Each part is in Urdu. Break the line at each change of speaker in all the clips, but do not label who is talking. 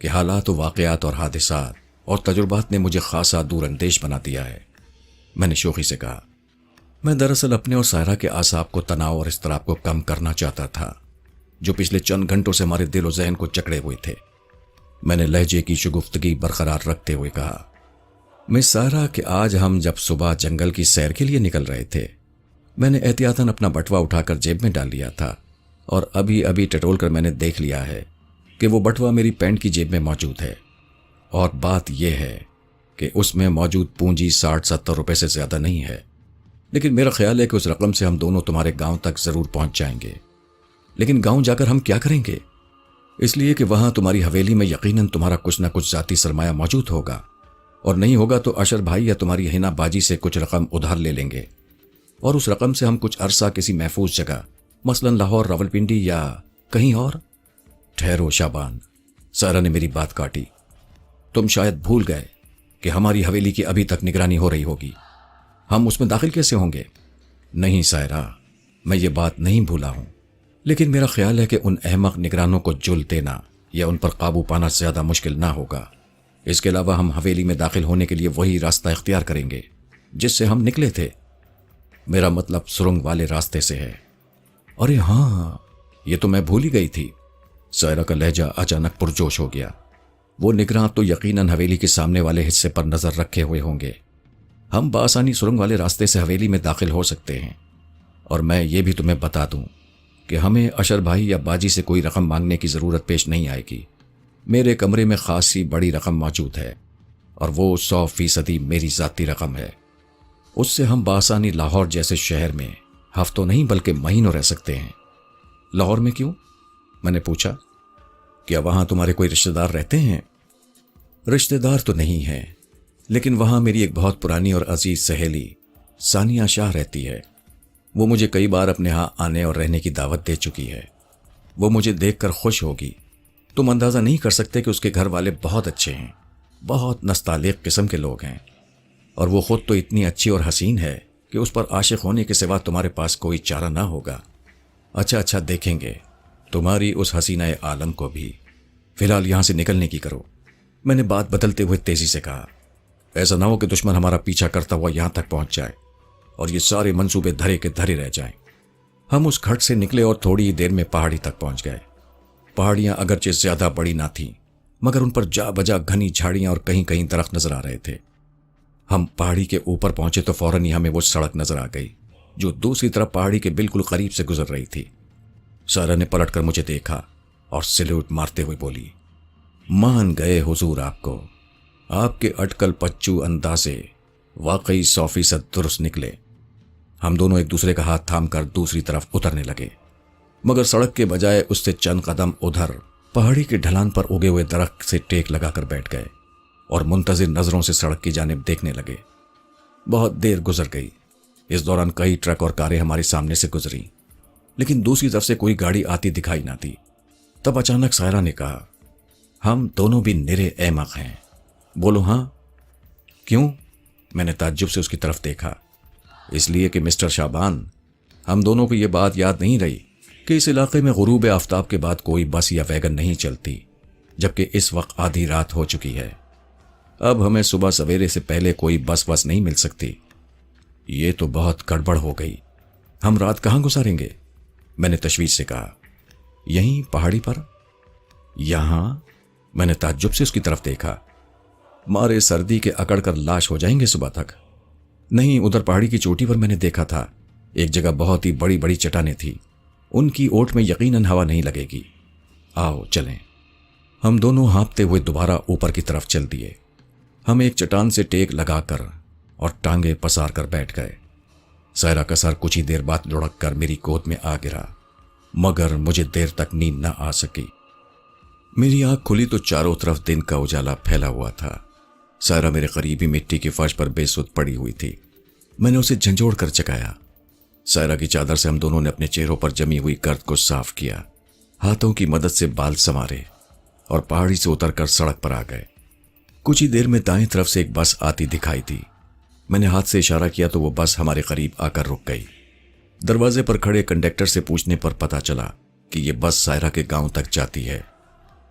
کہ حالات و واقعات اور حادثات اور تجربات نے مجھے خاصا دور اندیش بنا دیا ہے۔ میں نے شوخی سے کہا، میں دراصل اپنے اور سائرہ کے اعصاب کو تناؤ اور اضطراب کو کم کرنا چاہتا تھا جو پچھلے چند گھنٹوں سے ہمارے دل و ذہن کو جکڑے ہوئے تھے۔ میں نے لہجے کی شگفتگی برقرار رکھتے ہوئے کہا، مس سائرہ کہ آج ہم جب صبح جنگل کی سیر کے لیے نکل رہے تھے، میں نے احتیاطاً اپنا بٹوا اٹھا کر جیب میں ڈال لیا تھا اور ابھی ٹٹول کر میں نے دیکھ لیا ہے کہ وہ بٹوا میری پینٹ کی جیب میں موجود ہے، اور بات یہ ہے کہ اس میں موجود پونجی 60-70 روپے سے زیادہ نہیں ہے، لیکن میرا خیال ہے کہ اس رقم سے ہم دونوں تمہارے گاؤں تک ضرور پہنچ جائیں گے۔ لیکن گاؤں جا کر ہم کیا کریں گے؟ اس لیے کہ وہاں تمہاری حویلی میں یقیناً تمہارا کچھ نہ کچھ ذاتی سرمایہ موجود ہوگا، اور نہیں ہوگا تو اشر بھائی یا تمہاری حنا باجی سے کچھ رقم ادھار لے لیں گے، اور اس رقم سے ہم کچھ عرصہ کسی محفوظ جگہ مثلا لاہور، راولپنڈی یا کہیں اور۔ ٹھہرو شابان، سائرہ نے میری بات کاٹی، تم شاید بھول گئے کہ ہماری حویلی کی ابھی تک نگرانی ہو رہی ہوگی، ہم اس میں داخل کیسے ہوں گے؟ نہیں سائرہ، میں یہ بات نہیں بھولا ہوں، لیکن میرا خیال ہے کہ ان احمق نگرانوں کو جل دینا یا ان پر قابو پانا زیادہ مشکل نہ ہوگا۔ اس کے علاوہ ہم حویلی میں داخل ہونے کے لیے وہی راستہ اختیار کریں گے جس سے ہم نکلے تھے۔ میرا مطلب سرنگ والے راستے سے ہے۔ ارے ہاں، یہ تو میں بھول ہی گئی تھی۔ سائرہ کا لہجہ اچانک پرجوش ہو گیا۔ وہ نگراں تو یقیناً حویلی کے سامنے والے حصے پر نظر رکھے ہوئے ہوں گے۔ ہم بآسانی سرنگ والے راستے سے حویلی میں داخل ہو سکتے ہیں، اور میں یہ بھی تمہیں بتا دوں کہ ہمیں اشر بھائی یا باجی سے کوئی رقم مانگنے کی ضرورت پیش نہیں آئے گی۔ میرے کمرے میں خاصی بڑی رقم موجود ہے، اور وہ 100% میری ذاتی رقم ہے۔ اس سے ہم بآسانی لاہور جیسے شہر میں ہفتوں نہیں بلکہ مہینوں رہ سکتے ہیں۔ لاہور میں کیوں؟ میں نے پوچھا، کیا وہاں تمہارے کوئی رشتہ دار رہتے ہیں؟ رشتہ دار تو نہیں ہیں، لیکن وہاں میری ایک بہت پرانی اور عزیز سہیلی ثانیہ شاہ رہتی ہے۔ وہ مجھے کئی بار اپنے ہاں آنے اور رہنے کی دعوت دے چکی ہے۔ وہ مجھے دیکھ کر خوش ہوگی۔ تم اندازہ نہیں کر سکتے کہ اس کے گھر والے بہت اچھے ہیں، بہت نستعلیق قسم کے لوگ ہیں، اور وہ خود تو اتنی اچھی اور حسین ہے کہ اس پر عاشق ہونے کے سوا تمہارے پاس کوئی چارہ نہ ہوگا۔ اچھا دیکھیں گے تمہاری اس حسینہ عالم کو بھی۔ فی الحال یہاں سے نکلنے کی کرو۔ میں نے بات بدلتے ہوئے تیزی سے کہا، ایسا نہ ہو کہ دشمن ہمارا پیچھا کرتا ہوا یہاں تک پہنچ جائے اور یہ سارے منصوبے دھرے کے دھرے رہ جائیں۔ ہم اس گھاٹ سے نکلے اور تھوڑی ہی دیر میں پہاڑی تک پہنچ گئے۔ پہاڑیاں اگرچہ زیادہ بڑی نہ تھیں، مگر ان پر جا بجا گھنی جھاڑیاں اور کہیں کہیں درخت نظر آ رہے تھے۔ ہم پہاڑی کے اوپر پہنچے تو فوراً ہی ہمیں وہ سڑک نظر آ گئی جو دوسری طرف پہاڑی کے بالکل قریب سے گزر رہی تھی۔ سائرہ نے پلٹ کر مجھے دیکھا اور سلیوٹ مارتے ہوئے بولی، مان گئے حضور آپ کو، آپ کے اٹکل پچو اندازے واقعی 100% درست نکلے۔ ہم دونوں ایک دوسرے کا ہاتھ تھام کر دوسری طرف اترنے لگے، مگر سڑک کے بجائے اس سے چند قدم ادھر پہاڑی کے ڈھلان پر اگے ہوئے درخت سے ٹیک لگا کر بیٹھ گئے اور منتظر نظروں سے سڑک کی جانب دیکھنے لگے۔ بہت دیر گزر گئی۔ اس دوران کئی ٹرک اور کاریں ہمارے سامنے سے گزری، لیکن دوسری طرف سے کوئی گاڑی آتی دکھائی نہ دی۔ تب اچانک سائرہ نے کہا، ہم دونوں بھی نرے احمق ہیں۔ بولو ہاں؟ کیوں؟ میں نے تعجب سے اس کی طرف دیکھا۔ اس لیے کہ مسٹر شابان، ہم دونوں کو یہ بات یاد نہیں رہی کہ اس علاقے میں غروب آفتاب کے بعد کوئی بس یا ویگن نہیں چلتی، جبکہ اس وقت آدھی رات ہو چکی ہے۔ اب ہمیں صبح سویرے سے پہلے کوئی بس نہیں مل سکتی۔ یہ تو بہت گڑبڑ ہو گئی۔ ہم رات کہاں گزاریں گے؟ میں نے تشویش سے کہا۔ یہیں پہاڑی پر؟ یہاں؟ میں نے تعجب سے اس کی طرف دیکھا۔ مارے سردی کے اکڑ کر لاش ہو جائیں گے صبح تک۔ نہیں، ادھر پہاڑی کی چوٹی پر میں نے دیکھا تھا ایک جگہ بہت ہی بڑی بڑی چٹانیں تھیں، ان کی اوٹ میں یقیناً ہوا نہیں لگے گی۔ آؤ چلیں۔ ہم دونوں ہانپتے ہوئے دوبارہ اوپر کی طرف چل دیے۔ ہم ایک چٹان سے ٹیک لگا کر اور ٹانگیں پسار کر بیٹھ گئے۔ سائرہ کا سر کچھ ہی دیر بعد لڑک کر میری گود میں آ گرا، مگر مجھے دیر تک نیند نہ آ سکی۔ میری آنکھ کھلی تو چاروں طرف دن کا اجالا پھیلا ہوا تھا۔ سائرہ میرے قریبی مٹی کے فرش پر بے سود پڑی ہوئی تھی۔ میں نے اسے جھنجھوڑ کر جگایا۔ سائرہ کی چادر سے ہم دونوں نے اپنے چہروں پر جمی ہوئی گرد کو صاف کیا، ہاتھوں کی مدد سے بال سنوارے اور پہاڑی سے اتر کر سڑک پر آ گئے۔ کچھ ہی دیر میں دائیں طرف سے ایک بس آتی دکھائی دی۔ میں نے ہاتھ سے اشارہ کیا تو وہ بس ہمارے قریب آ کر رک گئی۔ دروازے پر کھڑے کنڈکٹر سے پوچھنے پر پتا چلا کہ یہ بس سائرہ کے گاؤں تک جاتی ہے۔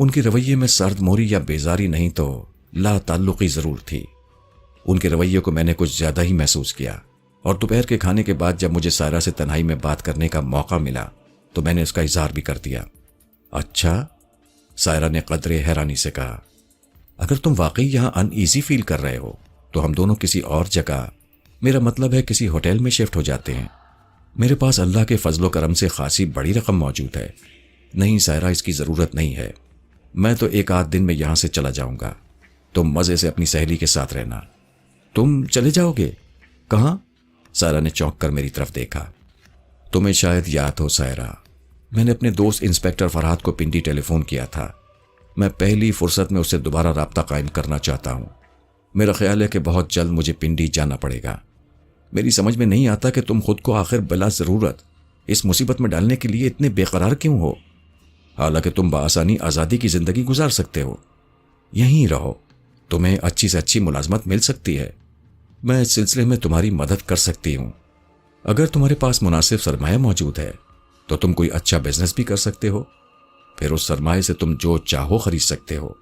ان کے رویے میں سرد موری یا بیزاری نہیں تو لا تعلقی ضرور تھی۔ ان کے رویے کو میں نے کچھ زیادہ ہی محسوس کیا، اور دوپہر کے کھانے کے بعد جب مجھے سائرہ سے تنہائی میں بات کرنے کا موقع ملا تو میں نے اس کا اظہار بھی کر دیا۔ اچھا؟ سائرہ نے قدرے حیرانی سے کہا۔ اگر تم واقعی یہاں ان ایزی فیل کر رہے ہو تو ہم دونوں کسی اور جگہ، میرا مطلب ہے کسی ہوٹل میں شفٹ ہو جاتے ہیں۔ میرے پاس اللہ کے فضل و کرم سے خاصی بڑی رقم موجود ہے۔ نہیں سائرہ، اس کی ضرورت نہیں ہے۔ میں تو ایک آدھ دن میں یہاں سے چلا جاؤں گا۔ تم مزے سے اپنی سہیلی کے ساتھ رہنا۔ تم چلے جاؤ گے؟ کہاں؟ سائرہ نے چونک کر میری طرف دیکھا۔ تمہیں شاید یاد ہو سائرہ، میں نے اپنے دوست انسپیکٹر فرحات کو پنڈی ٹیلی فون کیا تھا۔ میں پہلی فرصت میں اس سے دوبارہ رابطہ قائم کرنا چاہتا ہوں۔ میرا خیال ہے کہ بہت جلد مجھے پنڈی جانا پڑے گا۔ میری سمجھ میں نہیں آتا کہ تم خود کو آخر بلا ضرورت اس مصیبت میں ڈالنے کے لیے اتنے بے قرار کیوں ہو، حالانکہ تم بآسانی آزادی کی زندگی گزار سکتے ہو۔ یہیں رہو، تمہیں اچھی سے اچھی ملازمت مل سکتی ہے۔ میں اس سلسلے میں تمہاری مدد کر سکتی ہوں۔ اگر تمہارے پاس مناسب سرمایہ موجود ہے تو تم کوئی اچھا بزنس بھی کر سکتے ہو۔ پھر اس سرمایہ سے تم جو چاہو خرید سکتے ہو،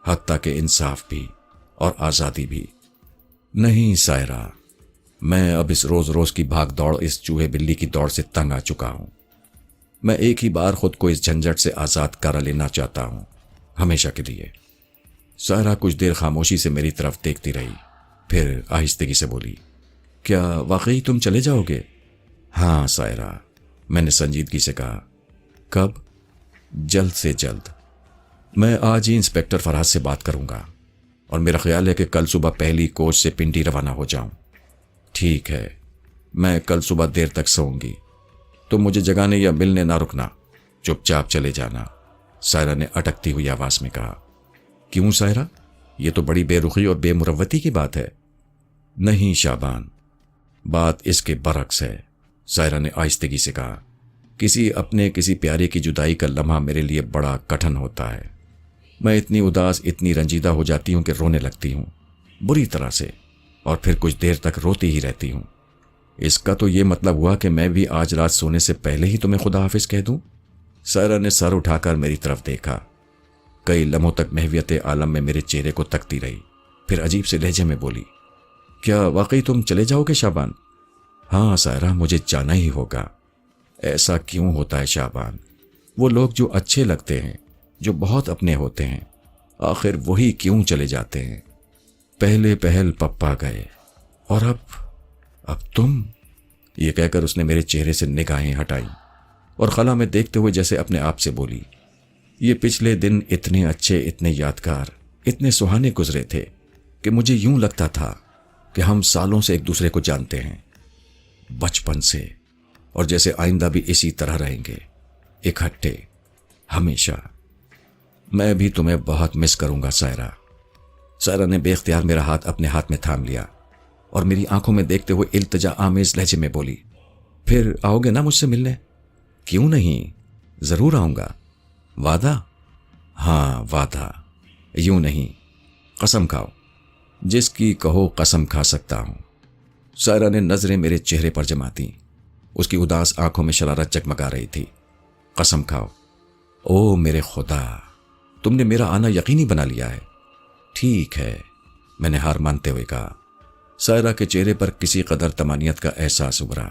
حتیٰ کہ انصاف بھی اور آزادی بھی۔ نہیں سائرہ، میں اب اس روز روز کی بھاگ دوڑ، اس چوہے بلی کی دوڑ سے تنگ آ چکا ہوں۔ میں ایک ہی بار خود کو اس جھنجھٹ سے آزاد کرا لینا چاہتا ہوں، ہمیشہ کے لیے۔ سائرہ کچھ دیر خاموشی سے میری طرف دیکھتی رہی، پھر آہستگی سے بولی، کیا واقعی تم چلے جاؤ گے؟ ہاں سائرہ، میں نے سنجیدگی سے کہا۔ کب؟ جلد سے جلد۔ میں آج ہی انسپیکٹر فرحات سے بات کروں گا، اور میرا خیال ہے کہ کل صبح پہلی کوچ سے پنڈی روانہ ہو جاؤں۔ ٹھیک ہے، میں کل صبح دیر تک سوؤں گی۔ تم مجھے جگانے یا ملنے نہ رکنا، چپ چاپ چلے جانا، سائرہ نے اٹکتی ہوئی آواز میں کہا۔ کیوں سائرہ؟ یہ تو بڑی بے رخی اور بے مروتی کی بات ہے۔ نہیں شعبان، بات اس کے برعکس ہے، سائرہ نے آہستگی سے کہا۔ کسی پیارے کی جدائی کا لمحہ میرے لیے بڑا کٹھن ہوتا ہے۔ میں اتنی اداس، اتنی رنجیدہ ہو جاتی ہوں کہ رونے لگتی ہوں، بری طرح سے، اور پھر کچھ دیر تک روتی ہی رہتی ہوں۔ اس کا تو یہ مطلب ہوا کہ میں بھی آج رات سونے سے پہلے ہی تمہیں خدا حافظ کہہ دوں؟ سائرہ نے سر اٹھا کر میری طرف دیکھا۔ کئی لمحوں تک محویت عالم میں میرے چہرے کو تکتی رہی، پھر عجیب سے لہجے میں بولی، کیا واقعی تم چلے جاؤ گے شعبان؟ ہاں سائرہ، مجھے جانا ہی ہوگا۔ ایسا کیوں ہوتا ہے شعبان؟ وہ لوگ جو اچھے لگتے ہیں، جو بہت اپنے ہوتے ہیں، آخر وہی کیوں چلے جاتے ہیں؟ پہلے پہل پپا گئے، اور اب تم؟ یہ کہہ کر اس نے میرے چہرے سے نگاہیں ہٹائیں اور خلا میں دیکھتے ہوئے جیسے اپنے آپ سے بولی، یہ پچھلے دن اتنے اچھے، اتنے یادگار، اتنے سہانے گزرے تھے کہ مجھے یوں لگتا تھا کہ ہم سالوں سے ایک دوسرے کو جانتے ہیں، بچپن سے، اور جیسے آئندہ بھی اسی طرح رہیں گے، اکٹھے، ہمیشہ۔ میں بھی تمہیں بہت مس کروں گا سائرہ۔ سائرہ نے بے اختیار میرا ہاتھ اپنے ہاتھ میں تھام لیا اور میری آنکھوں میں دیکھتے ہوئے التجا آمیز لہجے میں بولی، پھر آؤ گے نا مجھ سے ملنے؟ کیوں نہیں، ضرور آؤں گا۔ وعدہ؟ ہاں وعدہ، یوں نہیں، قسم کھاؤ۔ جس کی کہو قسم کھا سکتا ہوں۔ سائرہ نے نظریں میرے چہرے پر جما دیں، اس کی اداس آنکھوں میں شرارت جگمگا رہی تھی۔ قسم کھاؤ؟ او میرے خدا، تم نے میرا آنا یقینی بنا لیا ہے۔ ٹھیک ہے، میں نے ہار مانتے ہوئے کہا۔ سائرہ کے چہرے پر کسی قدر طمانینت کا احساس ابھرا۔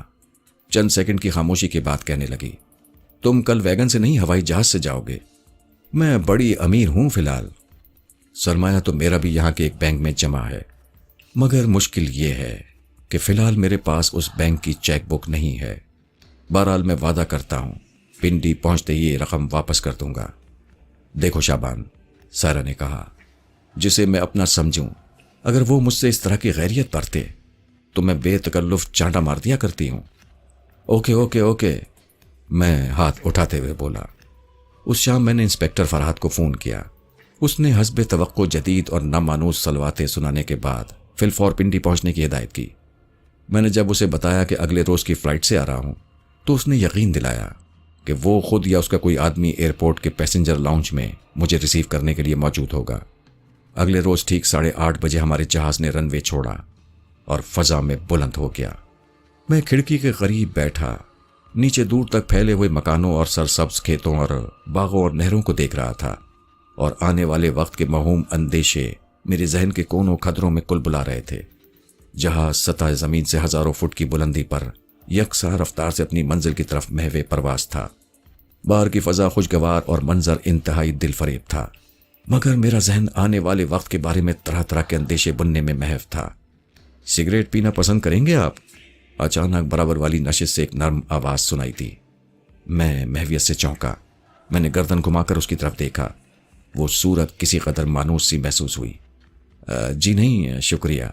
چند سیکنڈ کی خاموشی کے بعد کہنے لگی، تم کل ویگن سے نہیں، ہوائی جہاز سے جاؤ گے؟ میں بڑی امیر ہوں فی الحال۔ سرمایہ تو میرا بھی یہاں کے ایک بینک میں جمع ہے، مگر مشکل یہ ہے کہ فی الحال میرے پاس اس بینک کی چیک بک نہیں ہے۔ بہرحال میں وعدہ کرتا ہوں، پنڈی پہنچتے ہی یہ رقم واپس کر دوں گا۔ دیکھو شعبان، سائرہ نے کہا، جسے میں اپنا سمجھوں، اگر وہ مجھ سے اس طرح کی غیریت برتے تو میں بے تکلف چانٹا مار دیا کرتی ہوں۔ اوکے اوکے اوکے، میں ہاتھ اٹھاتے ہوئے بولا۔ اس شام میں نے انسپیکٹر فرحات کو فون کیا۔ اس نے حسب توقع جدید اور نامانوس صلواتیں سنانے کے بعد فی الفور پنڈی پہنچنے کی ہدایت کی۔ میں نے جب اسے بتایا کہ اگلے روز کی فلائٹ سے آ رہا ہوں تو اس نے یقین دلایا کہ وہ خود یا اس کا کوئی آدمی ایئرپورٹ کے پیسنجر لاؤنج میں مجھے ریسیو کرنے کے لیے موجود ہوگا۔ اگلے روز ٹھیک 8:30 بجے ہمارے جہاز نے رن وے چھوڑا اور فضا میں بلند ہو گیا۔ میں کھڑکی کے قریب بیٹھا نیچے دور تک پھیلے ہوئے مکانوں اور سرسبز کھیتوں اور باغوں اور نہروں کو دیکھ رہا تھا۔ اور آنے والے وقت کے موہوم اندیشے میرے ذہن کے کونوں خدروں میں کل بلا رہے تھے۔ جہاز سطح زمین سے ہزاروں فٹ کی بلندی پر یکساں رفتار سے اپنی منزل کی طرف محو پرواز تھا۔ باہر کی فضا خوشگوار اور منظر انتہائی دل فریب تھا، مگر میرا ذہن آنے والے وقت کے بارے میں طرح طرح کے اندیشے بننے میں محو تھا۔ سگریٹ پینا پسند کریں گے آپ؟ اچانک برابر والی نشست سے ایک نرم آواز سنائی دی۔ میں محویت سے چونکا۔ میں نے گردن گھما کر اس کی طرف دیکھا۔ وہ صورت کسی قدر مانوس سی محسوس ہوئی۔ جی نہیں شکریہ،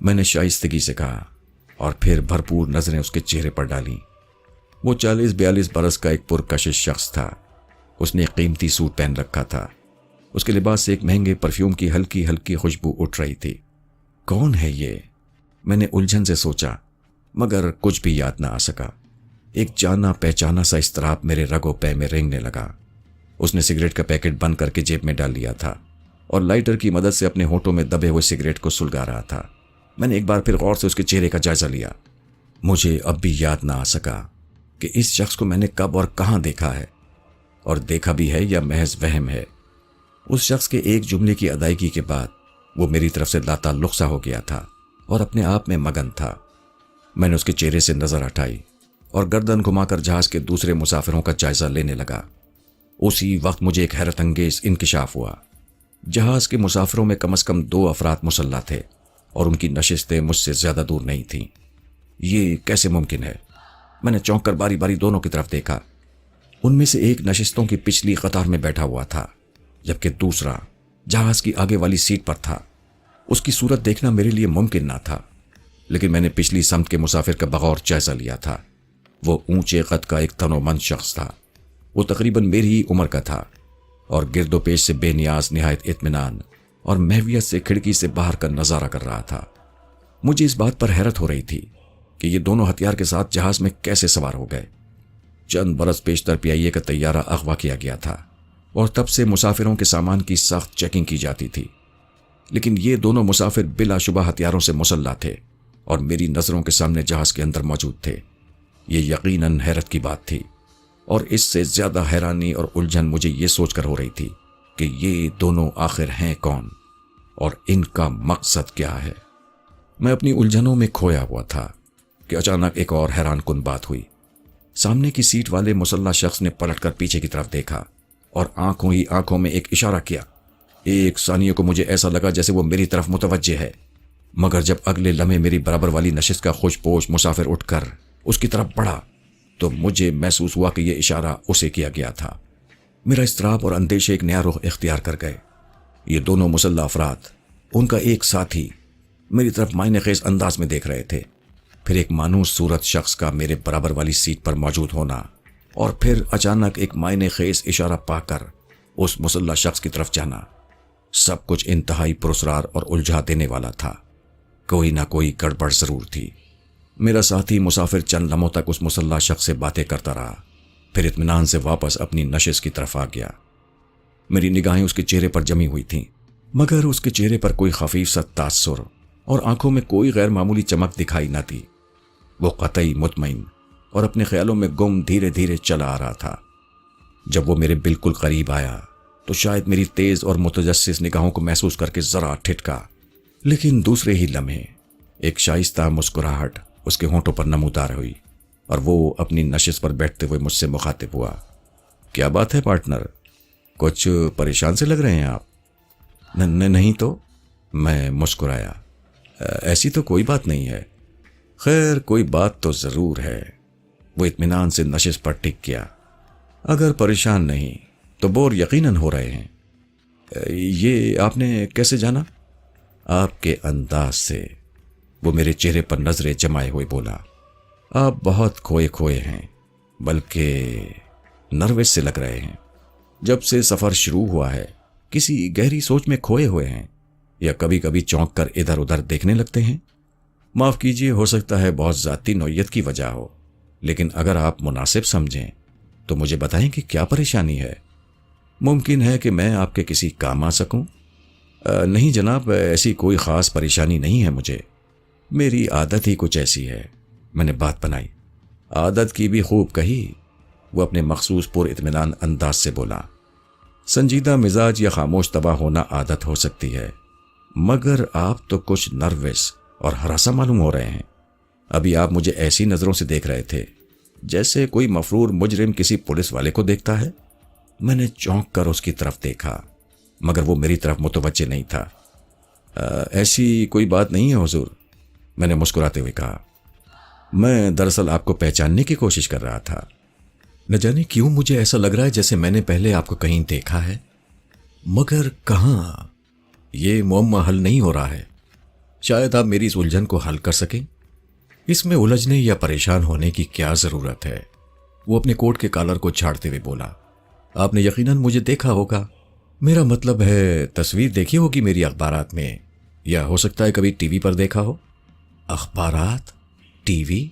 میں نے شائستگی سے کہا، اور پھر بھرپور نظریں اس کے چہرے پر ڈالیں۔ وہ 40-42 برس کا ایک پرکشش شخص تھا۔ اس نے ایک قیمتی سوٹ پہن رکھا تھا۔ اس کے لباس سے ایک مہنگے پرفیوم کی ہلکی ہلکی خوشبو اٹھ رہی تھی۔ کون ہے یہ؟ میں نے الجھن سے سوچا، مگر کچھ بھی یاد نہ آ سکا۔ ایک جانا پہچانا سا اضطراب میرے رگوں پے میں رینگنے لگا۔ اس نے سگریٹ کا پیکٹ بند کر کے جیب میں ڈال لیا تھا اور لائٹر کی مدد سے اپنے ہونٹوں میں دبے ہوئے سگریٹ کو سلگا رہا تھا۔ میں نے ایک بار پھر غور سے اس کے چہرے کا جائزہ لیا۔ مجھے اب بھی یاد نہ آ سکا کہ اس شخص کو میں نے کب اور کہاں دیکھا ہے، اور دیکھا بھی ہے یا محض وہم ہے۔ اس شخص کے ایک جملے کی ادائیگی کے بعد وہ میری طرف سے لاتعلق سا ہو گیا تھا اور اپنے آپ میں مگن تھا۔ میں نے اس کے چہرے سے نظر ہٹائی اور گردن گھما کر جہاز کے دوسرے مسافروں کا جائزہ لینے لگا۔ اسی وقت مجھے ایک حیرت انگیز انکشاف ہوا۔ جہاز کے مسافروں میں کم از کم 2 افراد مسلح تھے اور ان کی نشستیں مجھ سے زیادہ دور نہیں تھیں۔ یہ کیسے ممکن ہے؟ میں نے چونک کر باری باری دونوں کی طرف دیکھا۔ ان میں سے ایک نشستوں کی پچھلی قطار میں بیٹھا ہوا تھا، جبکہ دوسرا جہاز کی آگے والی سیٹ پر تھا۔ اس کی صورت دیکھنا میرے لیے ممکن نہ تھا، لیکن میں نے پچھلی سمت کے مسافر کا بغور جائزہ لیا تھا۔ وہ اونچے قد کا ایک تنومند شخص تھا۔ وہ تقریباً میری ہی عمر کا تھا اور گرد و پیش سے بے نیاز نہایت اطمینان اور محویت سے کھڑکی سے باہر کا نظارہ کر رہا تھا۔ مجھے اس بات پر حیرت ہو رہی تھی کہ یہ دونوں ہتھیار کے ساتھ جہاز میں کیسے سوار ہو گئے۔ چند برس پیشتر PIA کا طیارہ اغوا کیا گیا تھا اور تب سے مسافروں کے سامان کی سخت چیکنگ کی جاتی تھی، لیکن یہ دونوں مسافر بلا شبہ ہتھیاروں سے مسلح تھے اور میری نظروں کے سامنے جہاز کے اندر موجود تھے۔ یہ یقیناً حیرت کی بات تھی، اور اس سے زیادہ حیرانی اور الجھن مجھے یہ سوچ کر ہو رہی تھی کہ یہ دونوں آخر ہیں کون اور ان کا مقصد کیا ہے۔ میں اپنی الجھنوں میں کھویا ہوا تھا کہ اچانک ایک اور حیران کن بات ہوئی۔ سامنے کی سیٹ والے مسلح شخص نے پلٹ کر پیچھے کی طرف دیکھا اور آنکھوں ہی آنکھوں میں ایک اشارہ کیا۔ ایک ثانیے کو مجھے ایسا لگا جیسے وہ میری طرف متوجہ ہے، مگر جب اگلے لمحے میری برابر والی نشست کا خوش پوش مسافر اٹھ کر اس کی طرف بڑھا تو مجھے محسوس ہوا کہ یہ اشارہ اسے کیا گیا تھا۔ میرا اضطراب اور اندیشے ایک نیا رخ اختیار کر گئے۔ یہ دونوں مسلح افراد، ان کا ایک ساتھی، میری طرف معنی خیز انداز میں دیکھ رہے تھے، پھر ایک مانوس صورت شخص کا میرے برابر والی سیٹ پر موجود ہونا، اور پھر اچانک ایک معنی خیز اشارہ پا کر اس مسلح شخص کی طرف جانا۔ سب کچھ انتہائی پراسرار اور الجھا دینے والا تھا۔ کوئی نہ کوئی گڑبڑ ضرور تھی۔ میرا ساتھی مسافر چند لمحوں تک اس مسلح شخص سے باتیں کرتا رہا، پھر اطمینان سے واپس اپنی نشست کی طرف آ گیا۔ میری نگاہیں اس کے چہرے پر جمی ہوئی تھیں، مگر اس کے چہرے پر کوئی خفیف سا تاثر اور آنکھوں میں کوئی غیر معمولی چمک دکھائی نہ دی۔ وہ قطعی مطمئن اور اپنے خیالوں میں گم دھیرے دھیرے چلا آ رہا تھا۔ جب وہ میرے بالکل قریب آیا تو شاید میری تیز اور متجسس نگاہوں کو محسوس کر کے ذرا ٹھٹکا، لیکن دوسرے ہی لمحے ایک شائستہ مسکراہٹ اس کے ہونٹوں پر نمودار ہوئی اور وہ اپنی نشست پر بیٹھتے ہوئے مجھ سے مخاطب ہوا۔ کیا بات ہے پارٹنر؟ کچھ پریشان سے لگ رہے ہیں آپ؟ نہیں تو، میں مسکرایا۔ ایسی تو کوئی بات نہیں ہے۔ خیر کوئی بات تو ضرور ہے۔ وہ اطمینان سے نشست پر ٹک گیا۔ اگر پریشان نہیں تو بور یقیناً ہو رہے ہیں۔ یہ آپ نے کیسے جانا؟ آپ کے انداز سے، وہ میرے چہرے پر نظریں جمائے ہوئے بولا۔ آپ بہت کھوئے کھوئے ہیں، بلکہ نروس سے لگ رہے ہیں۔ جب سے سفر شروع ہوا ہے کسی گہری سوچ میں کھوئے ہوئے ہیں یا کبھی کبھی چونک کر ادھر ادھر دیکھنے لگتے ہیں؟ معاف کیجیے، ہو سکتا ہے بہت ذاتی نوعیت کی وجہ ہو، لیکن اگر آپ مناسب سمجھیں تو مجھے بتائیں کہ کیا پریشانی ہے۔ ممکن ہے کہ میں آپ کے کسی کام آ سکوں؟ نہیں جناب، ایسی کوئی خاص پریشانی نہیں ہے مجھے، میری عادت ہی کچھ ایسی ہے۔ میں نے بات بنائی۔ عادت کی بھی خوب کہی، وہ اپنے مخصوص پر اطمینان انداز سے بولا۔ سنجیدہ مزاج یا خاموش طبع ہونا عادت ہو سکتی ہے، مگر آپ تو کچھ نروس اور ہراساں معلوم ہو رہے ہیں۔ ابھی آپ مجھے ایسی نظروں سے دیکھ رہے تھے جیسے کوئی مفرور مجرم کسی پولیس والے کو دیکھتا ہے۔ میں نے چونک کر اس کی طرف دیکھا، مگر وہ میری طرف متوجہ نہیں تھا۔ ایسی کوئی بات نہیں ہے حضور، میں نے مسکراتے ہوئے کہا۔ میں دراصل آپ کو پہچاننے کی کوشش کر رہا تھا۔ نہ جانے کیوں مجھے ایسا لگ رہا ہے جیسے میں نے پہلے آپ کو کہیں دیکھا ہے، مگر کہاں؟ یہ معمہ حل نہیں ہو رہا ہے۔ شاید آپ میری اس الجھن کو حل کر سکیں۔ اس میں الجھنے یا پریشان ہونے کی کیا ضرورت ہے؟ وہ اپنے کوٹ کے کالر کو جھاڑتے ہوئے بولا۔ آپ نے یقیناً مجھے دیکھا ہوگا، میرا مطلب ہے تصویر دیکھی ہوگی میری اخبارات میں، یا ہو سکتا ہے کبھی ٹی وی پر دیکھا ہو۔ اخبارات؟ T V?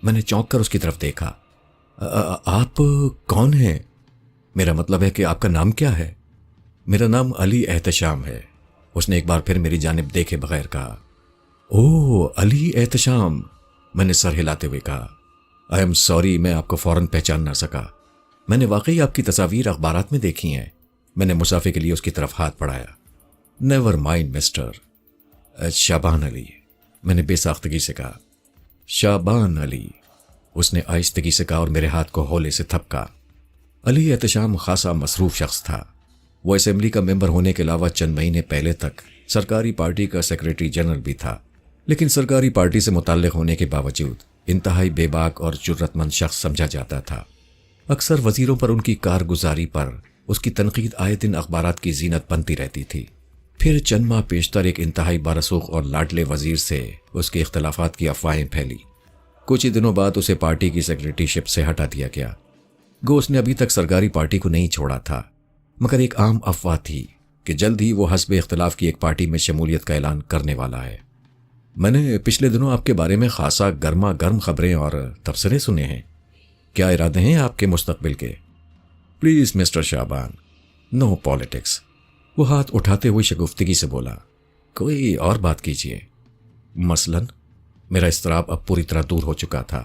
میں نے چونک کر اس کی طرف دیکھا۔ آپ کون ہیں؟ میرا مطلب ہے کہ آپ کا نام کیا ہے؟ میرا نام علی احتشام ہے، اس نے ایک بار پھر میری جانب دیکھے بغیر کہا۔ اوہ علی احتشام، میں نے سر ہلاتے ہوئے کہا۔ آئی ایم سوری، میں آپ کو فوراً پہچان نہ سکا۔ میں نے واقعی آپ کی تصاویر اخبارات میں دیکھی ہیں۔ میں نے مسافے کے لیے اس کی طرف ہاتھ بڑھایا۔ نیور مائنڈ مسٹر شابان علی، میں نے بے ساختگی سے کہا۔ شابان علی، اس نے آہستگی سے کہا اور میرے ہاتھ کو ہولے سے تھپکا۔ علی احتشام خاصا مصروف شخص تھا۔ وہ اسمبلی کا ممبر ہونے کے علاوہ چند مہینے پہلے تک سرکاری پارٹی کا سیکریٹری جنرل بھی تھا، لیکن سرکاری پارٹی سے متعلق ہونے کے باوجود انتہائی بے باک اور جرت مند شخص سمجھا جاتا تھا۔ اکثر وزیروں پر ان کی کارگزاری پر اس کی تنقید آئے دن اخبارات کی زینت بنتی رہتی تھی۔ پھر چند ماہ پیشتر ایک انتہائی بارسوخ اور لاڈلے وزیر سے اس کے اختلافات کی افواہیں پھیلی۔ کچھ ہی دنوں بعد اسے پارٹی کی سیکریٹری شپ سے ہٹا دیا گیا۔ گو اس نے ابھی تک سرکاری پارٹی کو نہیں چھوڑا تھا، مگر ایک عام افواہ تھی کہ جلد ہی وہ حزب اختلاف کی ایک پارٹی میں شمولیت کا اعلان کرنے والا ہے۔ میں نے پچھلے دنوں آپ کے بارے میں خاصا گرما گرم خبریں اور تبصرے سنے ہیں۔ کیا ارادے ہیں آپ کے مستقبل کے؟ Please mister Shaban, no politics, وہ ہاتھ اٹھاتے ہوئے شگفتگی سے بولا۔ کوئی اور بات کیجیے۔ مثلاً؟ میرا اضطراب اب پوری طرح دور ہو چکا تھا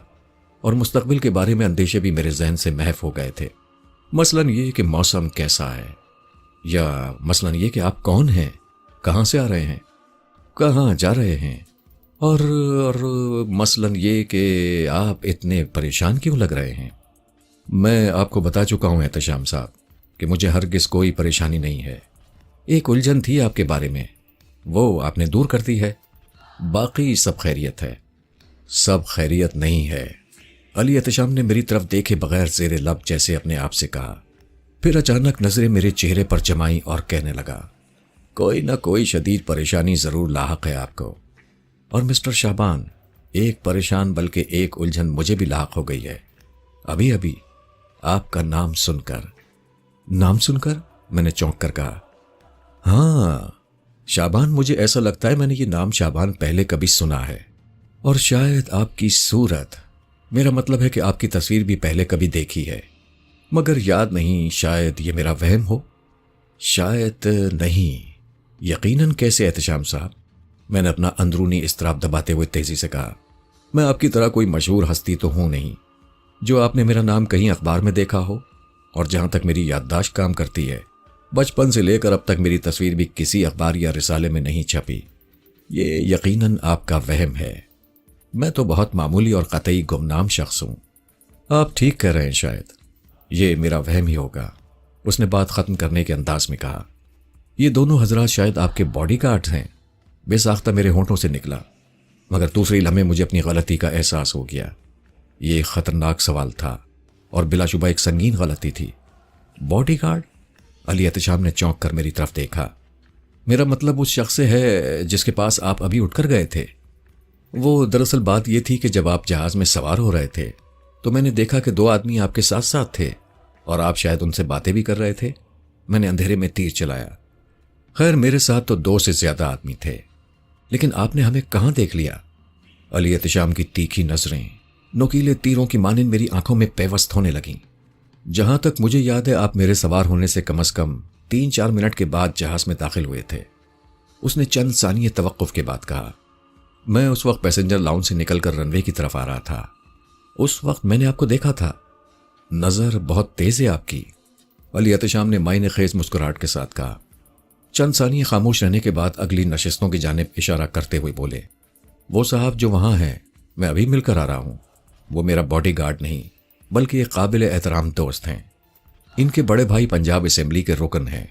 اور مستقبل کے بارے میں اندیشے بھی میرے ذہن سے محو ہو گئے تھے۔ مثلاً یہ کہ موسم کیسا ہے، یا مثلاً یہ کہ آپ کون ہیں، کہاں سے آ رہے ہیں، کہاں جا رہے ہیں، اور مثلاً یہ کہ آپ اتنے پریشان کیوں لگ رہے ہیں۔ میں آپ کو بتا چکا ہوں احتشام صاحب کہ مجھے ہرگز کوئی پریشانی نہیں ہے۔ ایک الجھن تھی آپ کے بارے میں، وہ آپ نے دور کر دی ہے، باقی سب خیریت ہے۔ سب خیریت نہیں ہے، علی احتشام نے میری طرف دیکھے بغیر زیر لب جیسے اپنے آپ سے کہا، پھر اچانک نظریں میرے چہرے پر جمائیں اور کہنے لگا، کوئی نہ کوئی شدید پریشانی ضرور لاحق ہے آپ کو۔ اور مسٹر شابان، ایک پریشان بلکہ ایک الجھن مجھے بھی لاحق ہو گئی ہے، ابھی ابھی آپ کا نام سن کر۔ نام سن کر؟ میں نے چونک کر کہا۔ ہاں شابان، مجھے ایسا لگتا ہے میں نے یہ نام شابان پہلے کبھی سنا ہے، اور شاید آپ کی صورت، میرا مطلب ہے کہ آپ کی تصویر بھی پہلے کبھی دیکھی ہے، مگر یاد نہیں۔ شاید یہ میرا وہم ہو، شاید نہیں۔ یقیناً کیسے احتشام صاحب؟ میں نے اپنا اندرونی اضطراب دباتے ہوئے تیزی سے کہا۔ میں آپ کی طرح کوئی مشہور ہستی تو ہوں نہیں جو آپ نے میرا نام کہیں اخبار میں دیکھا ہو، اور جہاں تک میری یادداشت کام کرتی ہے، بچپن سے لے کر اب تک میری تصویر بھی کسی اخبار یا رسالے میں نہیں چھپی۔ یہ یقیناً آپ کا وہم ہے، میں تو بہت معمولی اور قطعی گمنام شخص ہوں۔ آپ ٹھیک کہہ رہے ہیں، شاید یہ میرا وہم ہی ہوگا، اس نے بات ختم کرنے کے انداز میں کہا۔ یہ دونوں حضرات شاید آپ کے باڈی گارڈز ہیں، بے ساختہ میرے ہونٹوں سے نکلا، مگر دوسری لمحے مجھے اپنی غلطی کا احساس ہو گیا۔ یہ ایک خطرناک سوال تھا اور بلا شبہ ایک سنگین غلطی تھی۔ Body guard? علی احتشام نے چونک کر میری طرف دیکھا۔ میرا مطلب اس شخص سے ہے جس کے پاس آپ ابھی اٹھ کر گئے تھے۔ وہ دراصل بات یہ تھی کہ جب آپ جہاز میں سوار ہو رہے تھے تو میں نے دیکھا کہ 2 آدمی آپ کے ساتھ ساتھ تھے، اور آپ شاید ان سے باتیں بھی کر رہے تھے۔ میں نے اندھیرے میں تیر چلایا۔ خیر، میرے ساتھ تو 2 سے زیادہ آدمی تھے، لیکن آپ نے ہمیں کہاں دیکھ لیا؟ علی احتشام کی تیکھی نظریں نوکیلے تیروں کی مانند میری آنکھوں میں پیوست ہونے لگیں۔ جہاں تک مجھے یاد ہے آپ میرے سوار ہونے سے کم از کم 3-4 منٹ کے بعد جہاز میں داخل ہوئے تھے، اس نے چند ثانیے توقف کے بعد کہا۔ میں اس وقت پیسنجر لاؤنج سے نکل کر رن وے کی طرف آ رہا تھا۔ اس وقت میں نے آپ کو دیکھا تھا، نظر بہت تیز ہے آپ کی۔ علی احتشام نے معنی خیز مسکراہٹ کے ساتھ کہا۔ چند ثانیے خاموش رہنے کے بعد اگلی نشستوں کی جانب اشارہ کرتے ہوئے بولے، وہ صاحب جو وہاں ہیں میں ابھی مل کر آ رہا ہوں۔ وہ میرا باڈی گارڈ نہیں بلکہ ایک قابل احترام دوست ہیں۔ ان کے بڑے بھائی پنجاب اسمبلی کے رکن ہیں۔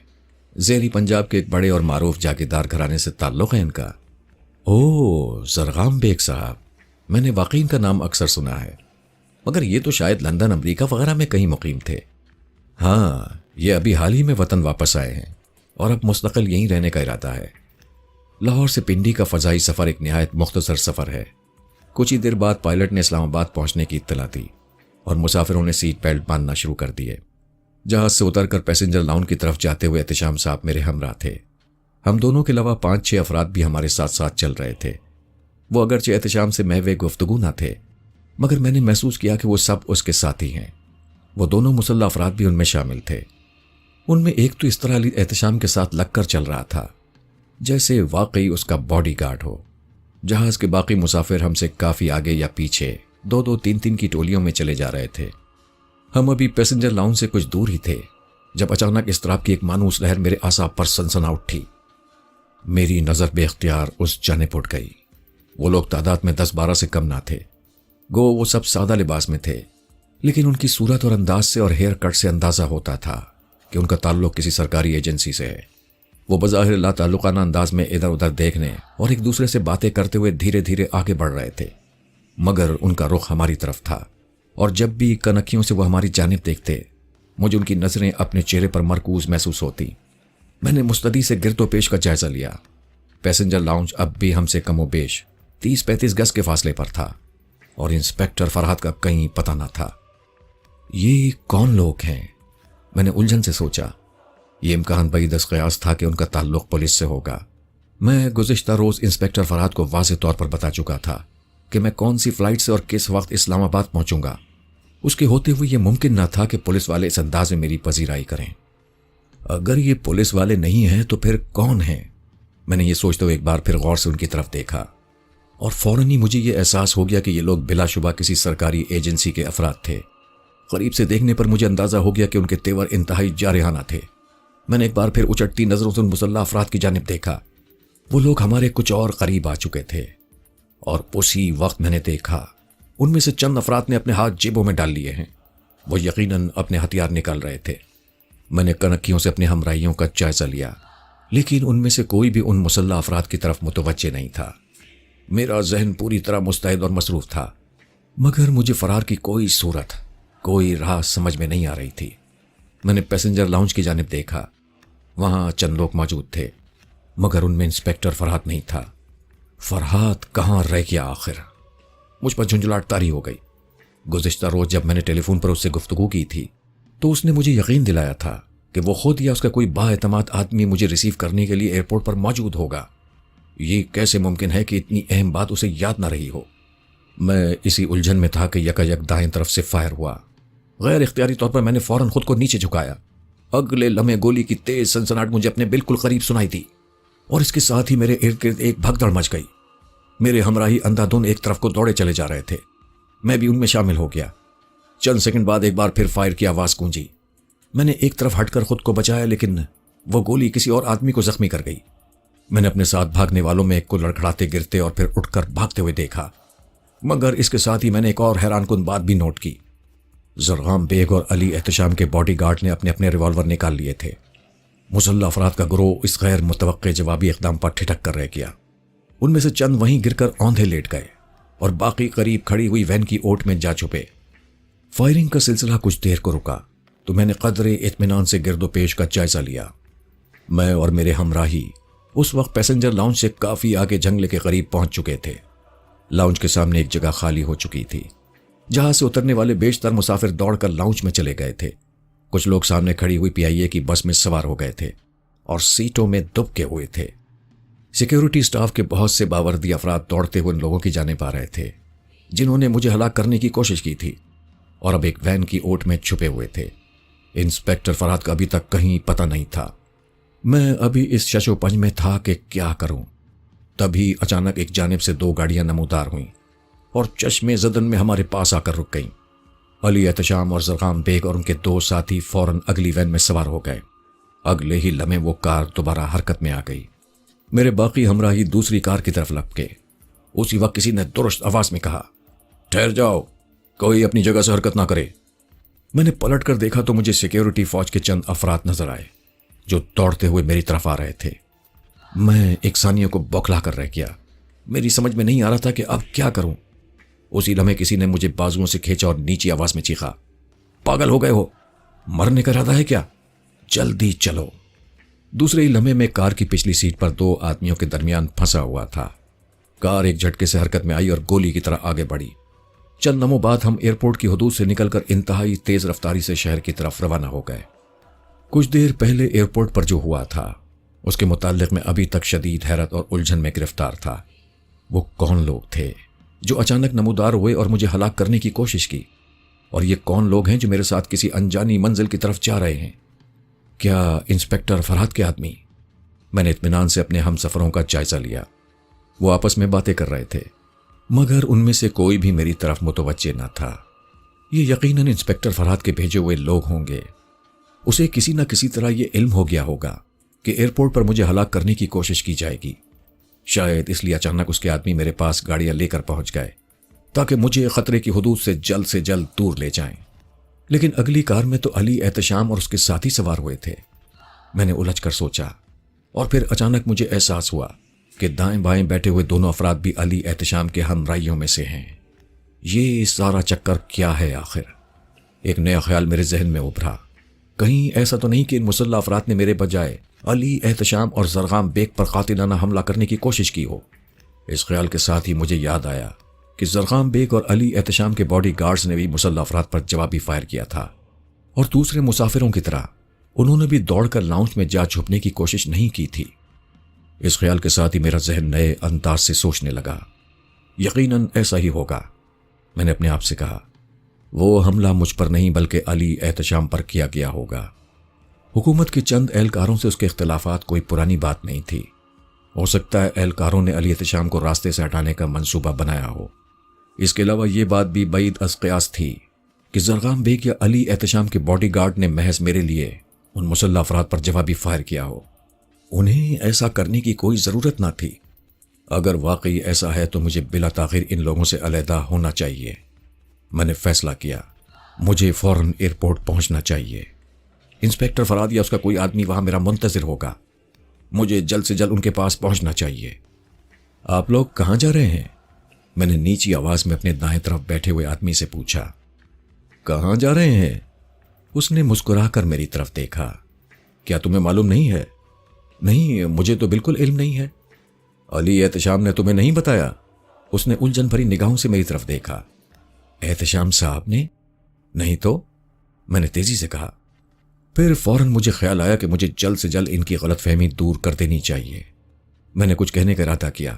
زیری پنجاب کے ایک بڑے اور معروف جاگیردار گھرانے سے تعلق ہے ان کا۔ اوہ، زرغام بیگ صاحب، میں نے واقعی ان کا نام اکثر سنا ہے، مگر یہ تو شاید لندن، امریکہ وغیرہ میں کہیں مقیم تھے۔ ہاں، یہ ابھی حال ہی میں وطن واپس آئے ہیں اور اب مستقل یہیں رہنے کا ارادہ ہے۔ لاہور سے پنڈی کا فضائی سفر ایک نہایت مختصر سفر ہے۔ کچھ ہی دیر بعد پائلٹ نے اسلام آباد پہنچنے کی اطلاع دی اور مسافروں نے سیٹ بیلٹ باندھنا شروع کر دیے۔ جہاز سے اتر کر پیسنجر لاؤنج کی طرف جاتے ہوئے احتشام صاحب میرے ہمراہ تھے۔ ہم دونوں کے علاوہ 5-6 افراد بھی ہمارے ساتھ ساتھ چل رہے تھے۔ وہ اگرچہ احتشام سے محو گفتگو نہ تھے، مگر میں نے محسوس کیا کہ وہ سب اس کے ساتھی ہیں۔ وہ دونوں مسلح افراد بھی ان میں شامل تھے۔ ان میں ایک تو اس طرح علی احتشام کے ساتھ لگ کر چل رہا تھا جیسے واقعی اس کا باڈی گارڈ ہو۔ جہاز کے باقی مسافر ہم سے کافی آگے یا پیچھے 2-2 3-3 کی ٹولیوں میں چلے جا رہے تھے۔ ہم ابھی پیسنجر لاؤنج سے کچھ دور ہی تھے جب اچانک اضطراب کی ایک مانوس لہر میرے اعصاب پر سنسنا اٹھی۔ میری نظر بے اختیار اس جانب اٹھ گئی۔ وہ لوگ تعداد میں 10-12 سے کم نہ تھے۔ گو وہ سب سادہ لباس میں تھے، لیکن ان کی صورت اور انداز سے اور ہیئر کٹ سے اندازہ ہوتا تھا کہ ان کا تعلق کسی سرکاری ایجنسی سے ہے۔ وہ بظاہر لا تعلقانہ انداز میں ادھر ادھر دیکھنے اور ایک دوسرے سے باتیں کرتے ہوئے دھیرے دھیرے آگے بڑھ رہے تھے، مگر ان کا رخ ہماری طرف تھا، اور جب بھی کنکھیوں سے وہ ہماری جانب دیکھتے مجھے ان کی نظریں اپنے چہرے پر مرکوز محسوس ہوتی۔ میں نے مستعدی سے گرد و پیش کا جائزہ لیا۔ پیسنجر لاؤنج اب بھی ہم سے کم و بیش 30-35 گز کے فاصلے پر تھا، اور انسپیکٹر فرحات کا کہیں پتہ نہ تھا۔ یہ کون لوگ ہیں؟ میں نے الجھن سے سوچا۔ یہ امکان بعید از قیاس تھا کہ ان کا تعلق پولیس سے ہوگا۔ میں گزشتہ روز انسپیکٹر فرحات کو واضح طور پر بتا چکا تھا کہ میں کون سی فلائٹ سے اور کس وقت اسلام آباد پہنچوں گا۔ اس کے ہوتے ہوئے یہ ممکن نہ تھا کہ پولیس والے اس انداز میں میری پذیرائی کریں۔ اگر یہ پولیس والے نہیں ہیں تو پھر کون ہیں؟ میں نے یہ سوچتے ہوئے ایک بار پھر غور سے ان کی طرف دیکھا، اور فوراً ہی مجھے یہ احساس ہو گیا کہ یہ لوگ بلا شبہ کسی سرکاری ایجنسی کے افراد تھے۔ قریب سے دیکھنے پر مجھے اندازہ ہو گیا کہ ان کے تیور انتہائی جارحانہ تھے۔ میں نے ایک بار پھر اچٹتی نظروں سے ان مسلح افراد کی جانب دیکھا۔ وہ لوگ ہمارے کچھ اور قریب آ چکے تھے، اور اسی وقت میں نے دیکھا ان میں سے چند افراد نے اپنے ہاتھ جیبوں میں ڈال لیے ہیں۔ وہ یقیناً اپنے ہتھیار نکال رہے تھے۔ میں نے کنکھیوں سے اپنے ہمراہیوں کا جائزہ لیا، لیکن ان میں سے کوئی بھی ان مسلح افراد کی طرف متوجہ نہیں تھا۔ میرا ذہن پوری طرح مستعد اور مصروف تھا، مگر مجھے فرار کی کوئی صورت، کوئی راہ سمجھ میں نہیں آ رہی تھی۔ میں نے پیسنجر لاؤنج کی جانب دیکھا۔ وہاں چند لوگ موجود تھے، مگر ان میں انسپیکٹر فرحات نہیں تھا۔ فرحات کہاں رہ گیا آخر؟ مجھ پر جھنجھلاہٹ طاری ہو گئی۔ گزشتہ روز جب میں نے ٹیلی فون پر اس سے گفتگو کی تھی تو اس نے مجھے یقین دلایا تھا کہ وہ خود یا اس کا کوئی بااعتماد آدمی مجھے ریسیو کرنے کے لیے ایئرپورٹ پر موجود ہوگا۔ یہ کیسے ممکن ہے کہ اتنی اہم بات اسے یاد نہ رہی ہو؟ میں اسی الجھن میں تھا کہ یکایک دائیں طرف سے فائر ہوا۔ غیر اختیاری طور پر میں نے فوراً خود کو نیچے جھکایا۔ اگلے لمحے گولی کی تیز سنسناہٹ مجھے اپنے بالکل قریب سنائی دی، اور اس کے ساتھ ہی میرے ارد گرد ایک بھگدڑ مچ گئی۔ میرے ہمراہی اندھا دھند ایک طرف کو دوڑے چلے جا رہے تھے۔ میں بھی ان میں شامل ہو گیا۔ چند سیکنڈ بعد ایک بار پھر فائر کی آواز گونجی۔ میں نے ایک طرف ہٹ کر خود کو بچایا، لیکن وہ گولی کسی اور آدمی کو زخمی کر گئی۔ میں نے اپنے ساتھ بھاگنے والوں میں ایک کو لڑکھڑاتے گرتے اور پھر اٹھ کر بھاگتے ہوئے دیکھا، مگر اس کے ساتھ ہی میں نے ایک اور حیران کن بات بھی نوٹ کی۔ زرغام بیگ اور علی احتشام کے باڈی گارڈ نے اپنے اپنے ریوالور نکال لیے تھے۔ مسلح افراد کا گروہ اس غیر متوقع جوابی اقدام پر ٹھٹک کر رہ گیا۔ ان میں سے چند وہیں گر کر اوندھے لیٹ گئے، اور باقی قریب کھڑی ہوئی وین کی اوٹ میں جا چھپے۔ فائرنگ کا سلسلہ کچھ دیر کو رکا تو میں نے قدرے اطمینان سے گرد و پیش کا جائزہ لیا۔ میں اور میرے ہمراہی اس وقت پیسنجر لاؤنج سے کافی آگے جنگلے کے قریب پہنچ چکے تھے۔ لاؤنج کے سامنے ایک جگہ خالی ہو چکی تھی، جہاں سے اترنے والے بیشتر مسافر دوڑ کر لاؤنج میں چلے گئے تھے۔ کچھ لوگ سامنے کھڑی ہوئی PIA کی بس میں سوار ہو گئے تھے اور سیٹوں میں دبکے ہوئے تھے۔ سیکیورٹی سٹاف کے بہت سے باوردی افراد دوڑتے ہوئے ان لوگوں کی جانب آ رہے تھے جنہوں نے مجھے ہلاک کرنے کی کوشش کی تھی، اور اب ایک وین کی اوٹ میں چھپے ہوئے تھے۔ انسپیکٹر فرحات کا ابھی تک کہیں پتہ نہیں تھا۔ میں ابھی اس شش و پنج میں تھا کہ کیا کروں۔ تبھی اچانک ایک جانب سے 2 گاڑیاں نمودار ہوئیں اور چشمے زدن میں ہمارے پاس آ کر رک گئیں۔ علی احتشام اور زرغام بیگ اور ان کے دو ساتھی فوراً اگلی وین میں سوار ہو گئے۔ اگلے ہی لمحے وہ کار دوبارہ حرکت میں آ گئی۔ میرے باقی ہمراہی دوسری کار کی طرف لپکے۔ اسی وقت کسی نے درست آواز میں کہا، ٹھہر جاؤ، کوئی اپنی جگہ سے حرکت نہ کرے۔ میں نے پلٹ کر دیکھا تو مجھے سیکیورٹی فوج کے چند افراد نظر آئے جو دوڑتے ہوئے میری طرف آ رہے تھے۔ میں ایک ثانیہ کو بوکھلا کر رہ گیا۔ میری سمجھ میں نہیں آ رہا تھا کہ اب کیا کروں۔ اسی لمحے کسی نے مجھے بازوؤں سے کھینچا اور نیچی آواز میں چیخا، پاگل ہو گئے ہو؟ مرنے کا ارادہ ہے کیا؟ جلدی چلو۔ دوسرے ہی لمحے میں کار کی پچھلی سیٹ پر دو آدمیوں کے درمیان پھنسا ہوا تھا۔ کار ایک جھٹکے سے حرکت میں آئی اور گولی کی طرح آگے بڑھی۔ چند لمحوں بعد ہم ایئرپورٹ کی حدود سے نکل کر انتہائی تیز رفتاری سے شہر کی طرف روانہ ہو گئے۔ کچھ دیر پہلے ایئرپورٹ پر جو ہوا تھا اس کے متعلق میں ابھی تک شدید حیرت اور الجھن میں گرفتار تھا۔ وہ کون لوگ تھے جو اچانک نمودار ہوئے اور مجھے ہلاک کرنے کی کوشش کی؟ اور یہ کون لوگ ہیں جو میرے ساتھ کسی انجانی منزل کی طرف جا رہے ہیں؟ کیا انسپکٹر فرحت کے آدمی؟ میں نے اطمینان سے اپنے ہم سفروں کا جائزہ لیا۔ وہ آپس میں باتیں کر رہے تھے مگر ان میں سے کوئی بھی میری طرف متوجہ نہ تھا۔ یہ یقیناً انسپکٹر فرحت کے بھیجے ہوئے لوگ ہوں گے۔ اسے کسی نہ کسی طرح یہ علم ہو گیا ہوگا کہ ایئرپورٹ پر مجھے ہلاک کرنے کی کوشش کی جائے گی۔ شاید اس لیے اچانک اس کے آدمی میرے پاس گاڑیاں لے کر پہنچ گئے تاکہ مجھے خطرے کی حدود سے جلد دور لے جائیں۔ لیکن اگلی کار میں تو علی احتشام اور اس کے ساتھی سوار ہوئے تھے۔ میں نے الجھ کر سوچا اور پھر اچانک مجھے احساس ہوا کہ دائیں بائیں بیٹھے ہوئے دونوں افراد بھی علی احتشام کے ہمراہیوں میں سے ہیں۔ یہ سارا چکر کیا ہے آخر؟ ایک نیا خیال میرے ذہن میں ابھرا۔ کہیں ایسا تو نہیں کہ ان مسلح افراد نے میرے بجائے علی احتشام اور زرغام بیگ پر قاتلانہ حملہ کرنے کی کوشش کی ہو؟ اس خیال کے ساتھ ہی مجھے یاد آیا کہ زرغام بیگ اور علی احتشام کے باڈی گارڈز نے بھی مسلح افراد پر جوابی فائر کیا تھا، اور دوسرے مسافروں کی طرح انہوں نے بھی دوڑ کر لاؤنج میں جا چھپنے کی کوشش نہیں کی تھی۔ اس خیال کے ساتھ ہی میرا ذہن نئے انداز سے سوچنے لگا۔ یقیناً ایسا ہی ہوگا، میں نے اپنے آپ سے کہا۔ وہ حملہ مجھ پر نہیں بلکہ علی احتشام پر کیا گیا ہوگا۔ حکومت کے چند اہلکاروں سے اس کے اختلافات کوئی پرانی بات نہیں تھی۔ ہو سکتا ہے اہلکاروں نے علی احتشام کو راستے سے ہٹانے کا منصوبہ بنایا ہو۔ اس کے علاوہ یہ بات بھی بعید از قیاس تھی کہ زرغام بیگ یا علی احتشام کے باڈی گارڈ نے محض میرے لیے ان مسلح افراد پر جوابی فائر کیا ہو۔ انہیں ایسا کرنے کی کوئی ضرورت نہ تھی۔ اگر واقعی ایسا ہے تو مجھے بلا تاخیر ان لوگوں سے علیحدہ ہونا چاہیے۔ میں نے فیصلہ کیا، مجھے فوراً ایئرپورٹ پہنچنا چاہیے۔ انسپکٹر فرحت یا اس کا کوئی آدمی وہاں میرا منتظر ہوگا۔ مجھے جلد سے جلد ان کے پاس پہنچنا چاہیے۔ آپ لوگ کہاں جا رہے ہیں؟ میں نے نیچی آواز میں اپنے دائیں طرف بیٹھے ہوئے آدمی سے پوچھا۔ کہاں جا رہے ہیں؟ اس نے مسکرا کر میری طرف دیکھا۔ کیا تمہیں معلوم نہیں ہے؟ نہیں، مجھے تو بالکل علم نہیں ہے۔ علی احتشام نے تمہیں نہیں بتایا؟ اس نے الجھن بھری نگاہوں سے میری طرف دیکھا۔ احتشام صاحب نے؟ نہیں تو، میں نے تیزی سے کہا۔ پھر فوراً مجھے خیال آیا کہ مجھے جلد سے جلد ان کی غلط فہمی دور کر دینی چاہیے۔ میں نے کچھ کہنے کا ارادہ کیا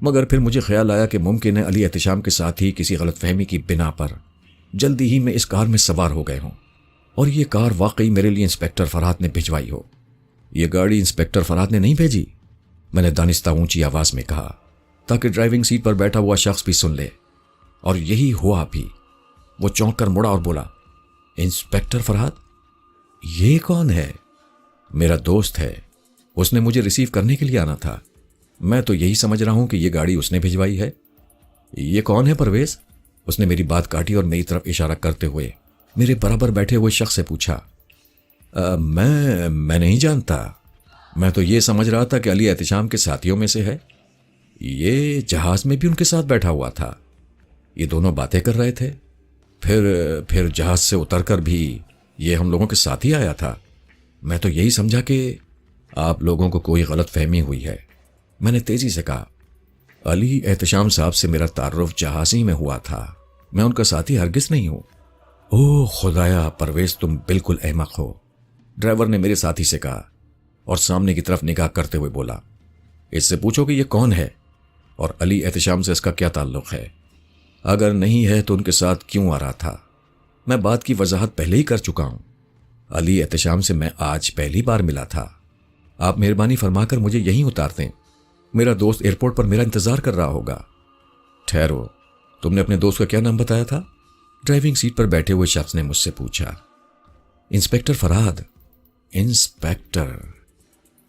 مگر پھر مجھے خیال آیا کہ ممکن ہے علی احتشام کے ساتھ ہی کسی غلط فہمی کی بنا پر جلدی ہی میں اس کار میں سوار ہو گئے ہوں اور یہ کار واقعی میرے لیے انسپکٹر فرحت نے بھجوائی ہو۔ یہ گاڑی انسپکٹر فرحت نے نہیں بھیجی، میں نے دانستہ اونچی آواز میں کہا تاکہ ڈرائیونگ سیٹ پر بیٹھا ہوا شخص بھی سن لے، اور یہی ہوا بھی۔ وہ چونک کر مڑا اور بولا، انسپکٹر فرحت؟ یہ کون ہے؟ میرا دوست ہے، اس نے مجھے ریسیو کرنے کے لیے آنا تھا۔ میں تو یہی سمجھ رہا ہوں کہ یہ گاڑی اس نے بھجوائی ہے۔ یہ کون ہے پرویز؟ اس نے میری بات کاٹی اور میری طرف اشارہ کرتے ہوئے میرے برابر بیٹھے ہوئے شخص سے پوچھا۔ میں نہیں جانتا، میں تو یہ سمجھ رہا تھا کہ علی احتشام کے ساتھیوں میں سے ہے۔ یہ جہاز میں بھی ان کے ساتھ بیٹھا ہوا تھا، یہ دونوں باتیں کر رہے تھے، پھر جہاز سے اتر کر بھی یہ ہم لوگوں کے ساتھ ہی آیا تھا۔ میں تو یہی سمجھا کہ آپ لوگوں کو کوئی غلط فہمی ہوئی ہے، میں نے تیزی سے کہا۔ علی احتشام صاحب سے میرا تعارف جہاز ہی میں ہوا تھا، میں ان کا ساتھی ہرگز نہیں ہوں۔ اوہ خدایا پرویز، تم بالکل احمق ہو، ڈرائیور نے میرے ساتھی سے کہا اور سامنے کی طرف نگاہ کرتے ہوئے بولا، اس سے پوچھو کہ یہ کون ہے اور علی احتشام سے اس کا کیا تعلق ہے۔ اگر نہیں ہے تو ان کے ساتھ کیوں آ رہا تھا؟ میں بات کی وضاحت پہلے ہی کر چکا ہوں۔ علی احتشام سے میں آج پہلی بار ملا تھا۔ آپ مہربانی فرما کر مجھے یہیں اتار دیں، میرا دوست ایئرپورٹ پر میرا انتظار کر رہا ہوگا۔ ٹھہرو، تم نے اپنے دوست کا کیا نام بتایا تھا؟ ڈرائیونگ سیٹ پر بیٹھے ہوئے شخص نے مجھ سے پوچھا، انسپیکٹر فرہاد؟ انسپیکٹر؟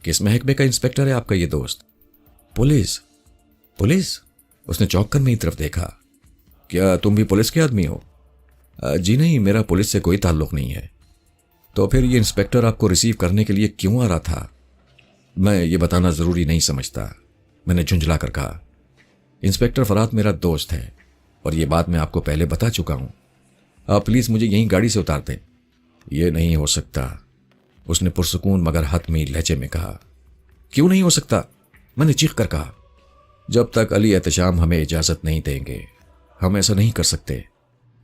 کس محکمے کا انسپیکٹر ہے آپ کا یہ دوست؟ پولیس؟ پولیس؟ اس نے چونک کر میری طرف دیکھا۔ کیا تم بھی پولیس کے آدمی ہو؟ جی نہیں، میرا پولیس سے کوئی تعلق نہیں ہے۔ تو پھر یہ انسپیکٹر آپ کو ریسیو کرنے کے لیے کیوں آ رہا تھا؟ میں یہ بتانا ضروری نہیں سمجھتا، میں نے جھنجھلا کر کہا۔ انسپیکٹر فرہاد میرا دوست ہے اور یہ بات میں آپ کو پہلے بتا چکا ہوں۔ آپ پلیز مجھے یہیں گاڑی سے اتار دیں۔ یہ نہیں ہو سکتا، اس نے پرسکون مگر حتمی لہجے میں کہا۔ کیوں نہیں ہو سکتا؟ میں نے چیخ کر کہا۔ جب تک علی احتشام ہمیں اجازت نہیں دیں گے ہم ایسا نہیں کر سکتے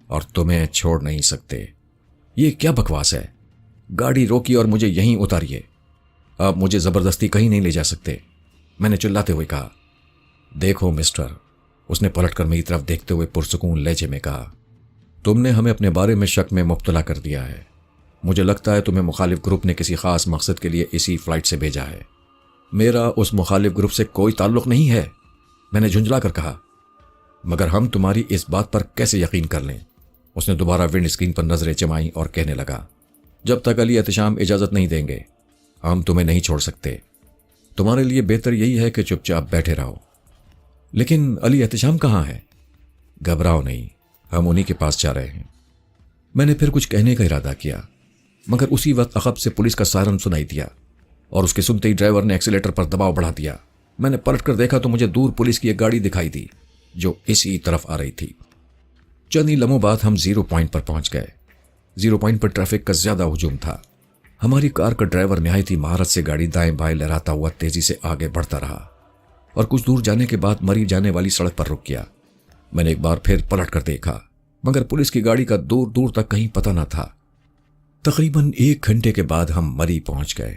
اور تمہیں چھوڑ نہیں سکتے۔ یہ کیا بکواس ہے؟ گاڑی روکی اور مجھے یہیں اتاریے۔ آپ مجھے زبردستی کہیں نہیں لے جا سکتے، میں نے چلاتے ہوئے کہا۔ دیکھو مسٹر، اس نے پلٹ کر میری طرف دیکھتے ہوئے پرسکون لہجے میں کہا، تم نے ہمیں اپنے بارے میں شک میں مبتلا کر دیا ہے۔ مجھے لگتا ہے تمہیں مخالف گروپ نے کسی خاص مقصد کے لیے اسی فلائٹ سے بھیجا ہے۔ میرا اس مخالف گروپ سے کوئی تعلق نہیں ہے، میں نے جھنجھلا کر کہا۔ مگر ہم تمہاری اس بات پر کیسے یقین کر لیں؟ اس نے دوبارہ ونڈ اسکرین پر نظریں جمائیں اور کہنے لگا، جب تک علی احتشام اجازت نہیں دیں گے ہم تمہیں نہیں چھوڑ سکتے۔ تمہارے لیے بہتر یہی ہے کہ چپ چاپ بیٹھے رہو۔ لیکن علی احتشام کہاں ہے؟ گھبراؤ نہیں، ہم انہی کے پاس جا رہے ہیں۔ میں نے پھر کچھ کہنے کا ارادہ کیا مگر اسی وقت عقب سے پولیس کا سائرن سنائی دیا اور اس کے سنتے ہی ڈرائیور نے ایکسیلیٹر پر دباؤ بڑھا دیا۔ میں نے پلٹ کر دیکھا تو مجھے دور پولیس کی ایک گاڑی دکھائی دی جو اسی طرف آ رہی تھی۔ چند ہی لمحوں بعد ہم 0 پوائنٹ پر پہنچ گئے۔ 0 پوائنٹ پر ٹریفک کا زیادہ ہجوم تھا۔ ہماری کار کا ڈرائیور نہایت ہی مہارت سے گاڑی دائیں بائیں لہراتا ہوا تیزی سے آگے بڑھتا رہا اور کچھ دور جانے کے بعد مری جانے والی سڑک پر رک گیا۔ میں نے ایک بار پھر پلٹ کر دیکھا مگر پولیس کی گاڑی کا دور دور تک کہیں پتہ نہ تھا۔ تقریباً 1 گھنٹے کے بعد ہم مری پہنچ گئے۔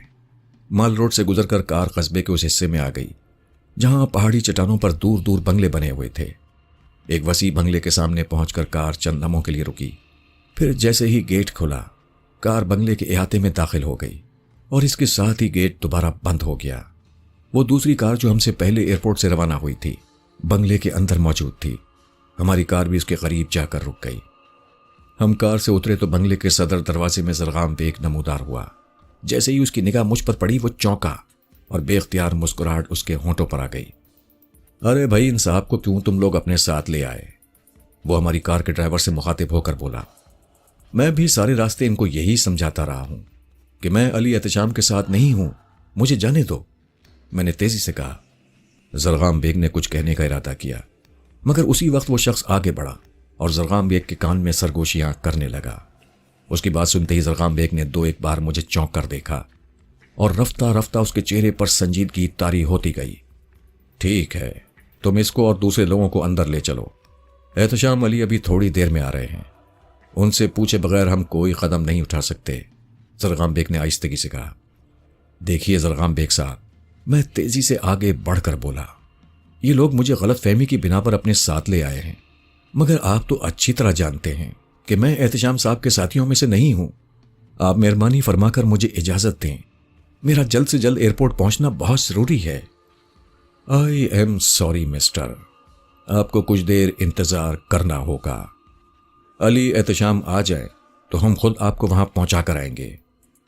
مال روڈ سے گزر کر کار قصبے کے اس حصے میں آ گئی جہاں پہاڑی چٹانوں پر دور دور بنگلے بنے ہوئے تھے۔ ایک وسیع بنگلے کے سامنے پہنچ کر کار چند لمحوں کے لیے رکی، پھر جیسے ہی گیٹ کھلا کار بنگلے کے احاطے میں داخل ہو گئی اور اس کے ساتھ ہی گیٹ دوبارہ بند ہو گیا۔ وہ دوسری کار جو ہم سے پہلے ایئرپورٹ سے روانہ ہوئی تھی بنگلے کے اندر موجود تھی۔ ہماری کار بھی اس کے قریب جا کر رک گئی۔ ہم کار سے اترے تو بنگلے کے صدر دروازے میں زرغام بیگ نمودار ہوا۔ جیسے ہی اس کی نگاہ مجھ پر پڑی وہ چونکا اور بے اختیار مسکراہٹ اس کے ہونٹوں پر آ گئی۔ ارے بھائی، ان صاحب کو کیوں تم لوگ اپنے ساتھ لے آئے؟ وہ ہماری کار کے ڈرائیور سے مخاطب ہو کر بولا۔ میں بھی سارے راستے ان کو یہی سمجھاتا رہا ہوں کہ میں علی احتشام کے ساتھ نہیں ہوں، مجھے جانے دو، میں نے تیزی سے کہا۔ زرغام بیگ نے کچھ کہنے کا ارادہ کیا مگر اسی وقت وہ شخص آگے بڑھا اور زرغام بیگ کے کان میں سرگوشیاں کرنے لگا۔ اس کی بات سنتے ہی زرغام بیگ نے 2 بار مجھے چونک کر دیکھا اور رفتہ رفتہ اس کے چہرے پر سنجیدگی طاری ہوتی گئی۔ ٹھیک ہے، تم اس کو اور دوسرے لوگوں کو اندر لے چلو۔ احتشام علی ابھی تھوڑی دیر میں آ رہے ہیں، ان سے پوچھے بغیر ہم کوئی قدم نہیں اٹھا سکتے، زرغام بیگ نے آہستگی سے کہا۔ دیکھیے زرغام بیگ صاحب، میں تیزی سے آگے بڑھ کر بولا، یہ لوگ مجھے غلط فہمی کی بنا پر اپنے ساتھ لے آئے ہیں مگر آپ تو اچھی طرح جانتے ہیں کہ میں احتشام صاحب کے ساتھیوں میں سے نہیں ہوں۔ آپ مہربانی فرما کر مجھے اجازت دیں، میرا جلد سے جلد ایئرپورٹ پہنچنا بہت ضروری ہے۔ آئی ایم سوری مسٹر، آپ کو کچھ دیر انتظار کرنا ہوگا۔ علی احتشام آ جائے تو ہم خود آپ کو وہاں پہنچا کر آئیں گے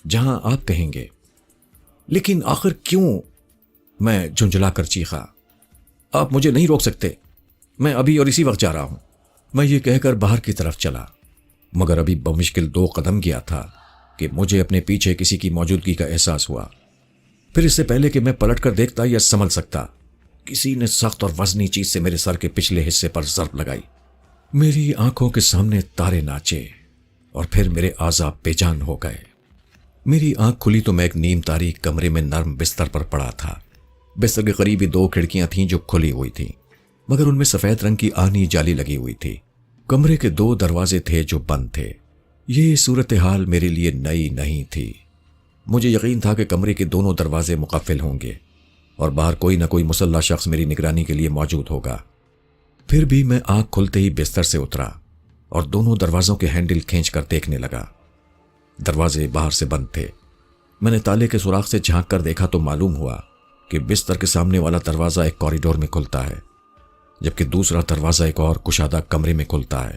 جہاں آپ کہیں گے۔ لیکن آخر کیوں؟ میں جھنجھلا کر چیخا۔ آپ مجھے نہیں روک سکتے، میں ابھی اور اسی وقت جا رہا ہوں۔ میں یہ کہہ کر باہر کی طرف چلا مگر ابھی بمشکل 2 قدم گیا تھا کہ مجھے اپنے پیچھے کسی کی موجودگی کا احساس ہوا۔ پھر اس سے پہلے کہ میں پلٹ کر دیکھتا یا سنبھل سکتا، کسی نے سخت اور وزنی چیز سے میرے سر کے پچھلے حصے پر ضرب لگائی۔ میری آنکھوں کے سامنے تارے ناچے اور پھر میرے اعضاء بے جان ہو گئے۔ میری آنکھ کھلی تو میں ایک نیم تاریک کمرے میں نرم بستر پر پڑا تھا۔ بستر کے قریب ہی 2 کھڑکیاں تھیں جو کھلی ہوئی تھیں مگر ان میں سفید رنگ کی آہنی جالی لگی ہوئی تھی۔ کمرے کے 2 دروازے تھے جو بند تھے۔ یہ صورتحال میرے لیے نئی نہیں تھی۔ مجھے یقین تھا کہ کمرے کے دونوں دروازے مقفل ہوں گے اور باہر کوئی نہ کوئی مسلح شخص میری نگرانی کے لیے موجود ہوگا۔ پھر بھی میں آنکھ کھلتے ہی بستر سے اترا اور دونوں دروازوں کے ہینڈل کھینچ کر دیکھنے لگا۔ دروازے باہر سے بند تھے۔ میں نے تالے کے سوراخ سے جھانک کر دیکھا تو معلوم ہوا کہ بستر کے سامنے والا دروازہ ایک کوریڈور میں کھلتا ہے جبکہ دوسرا دروازہ ایک اور کشادہ کمرے میں کھلتا ہے۔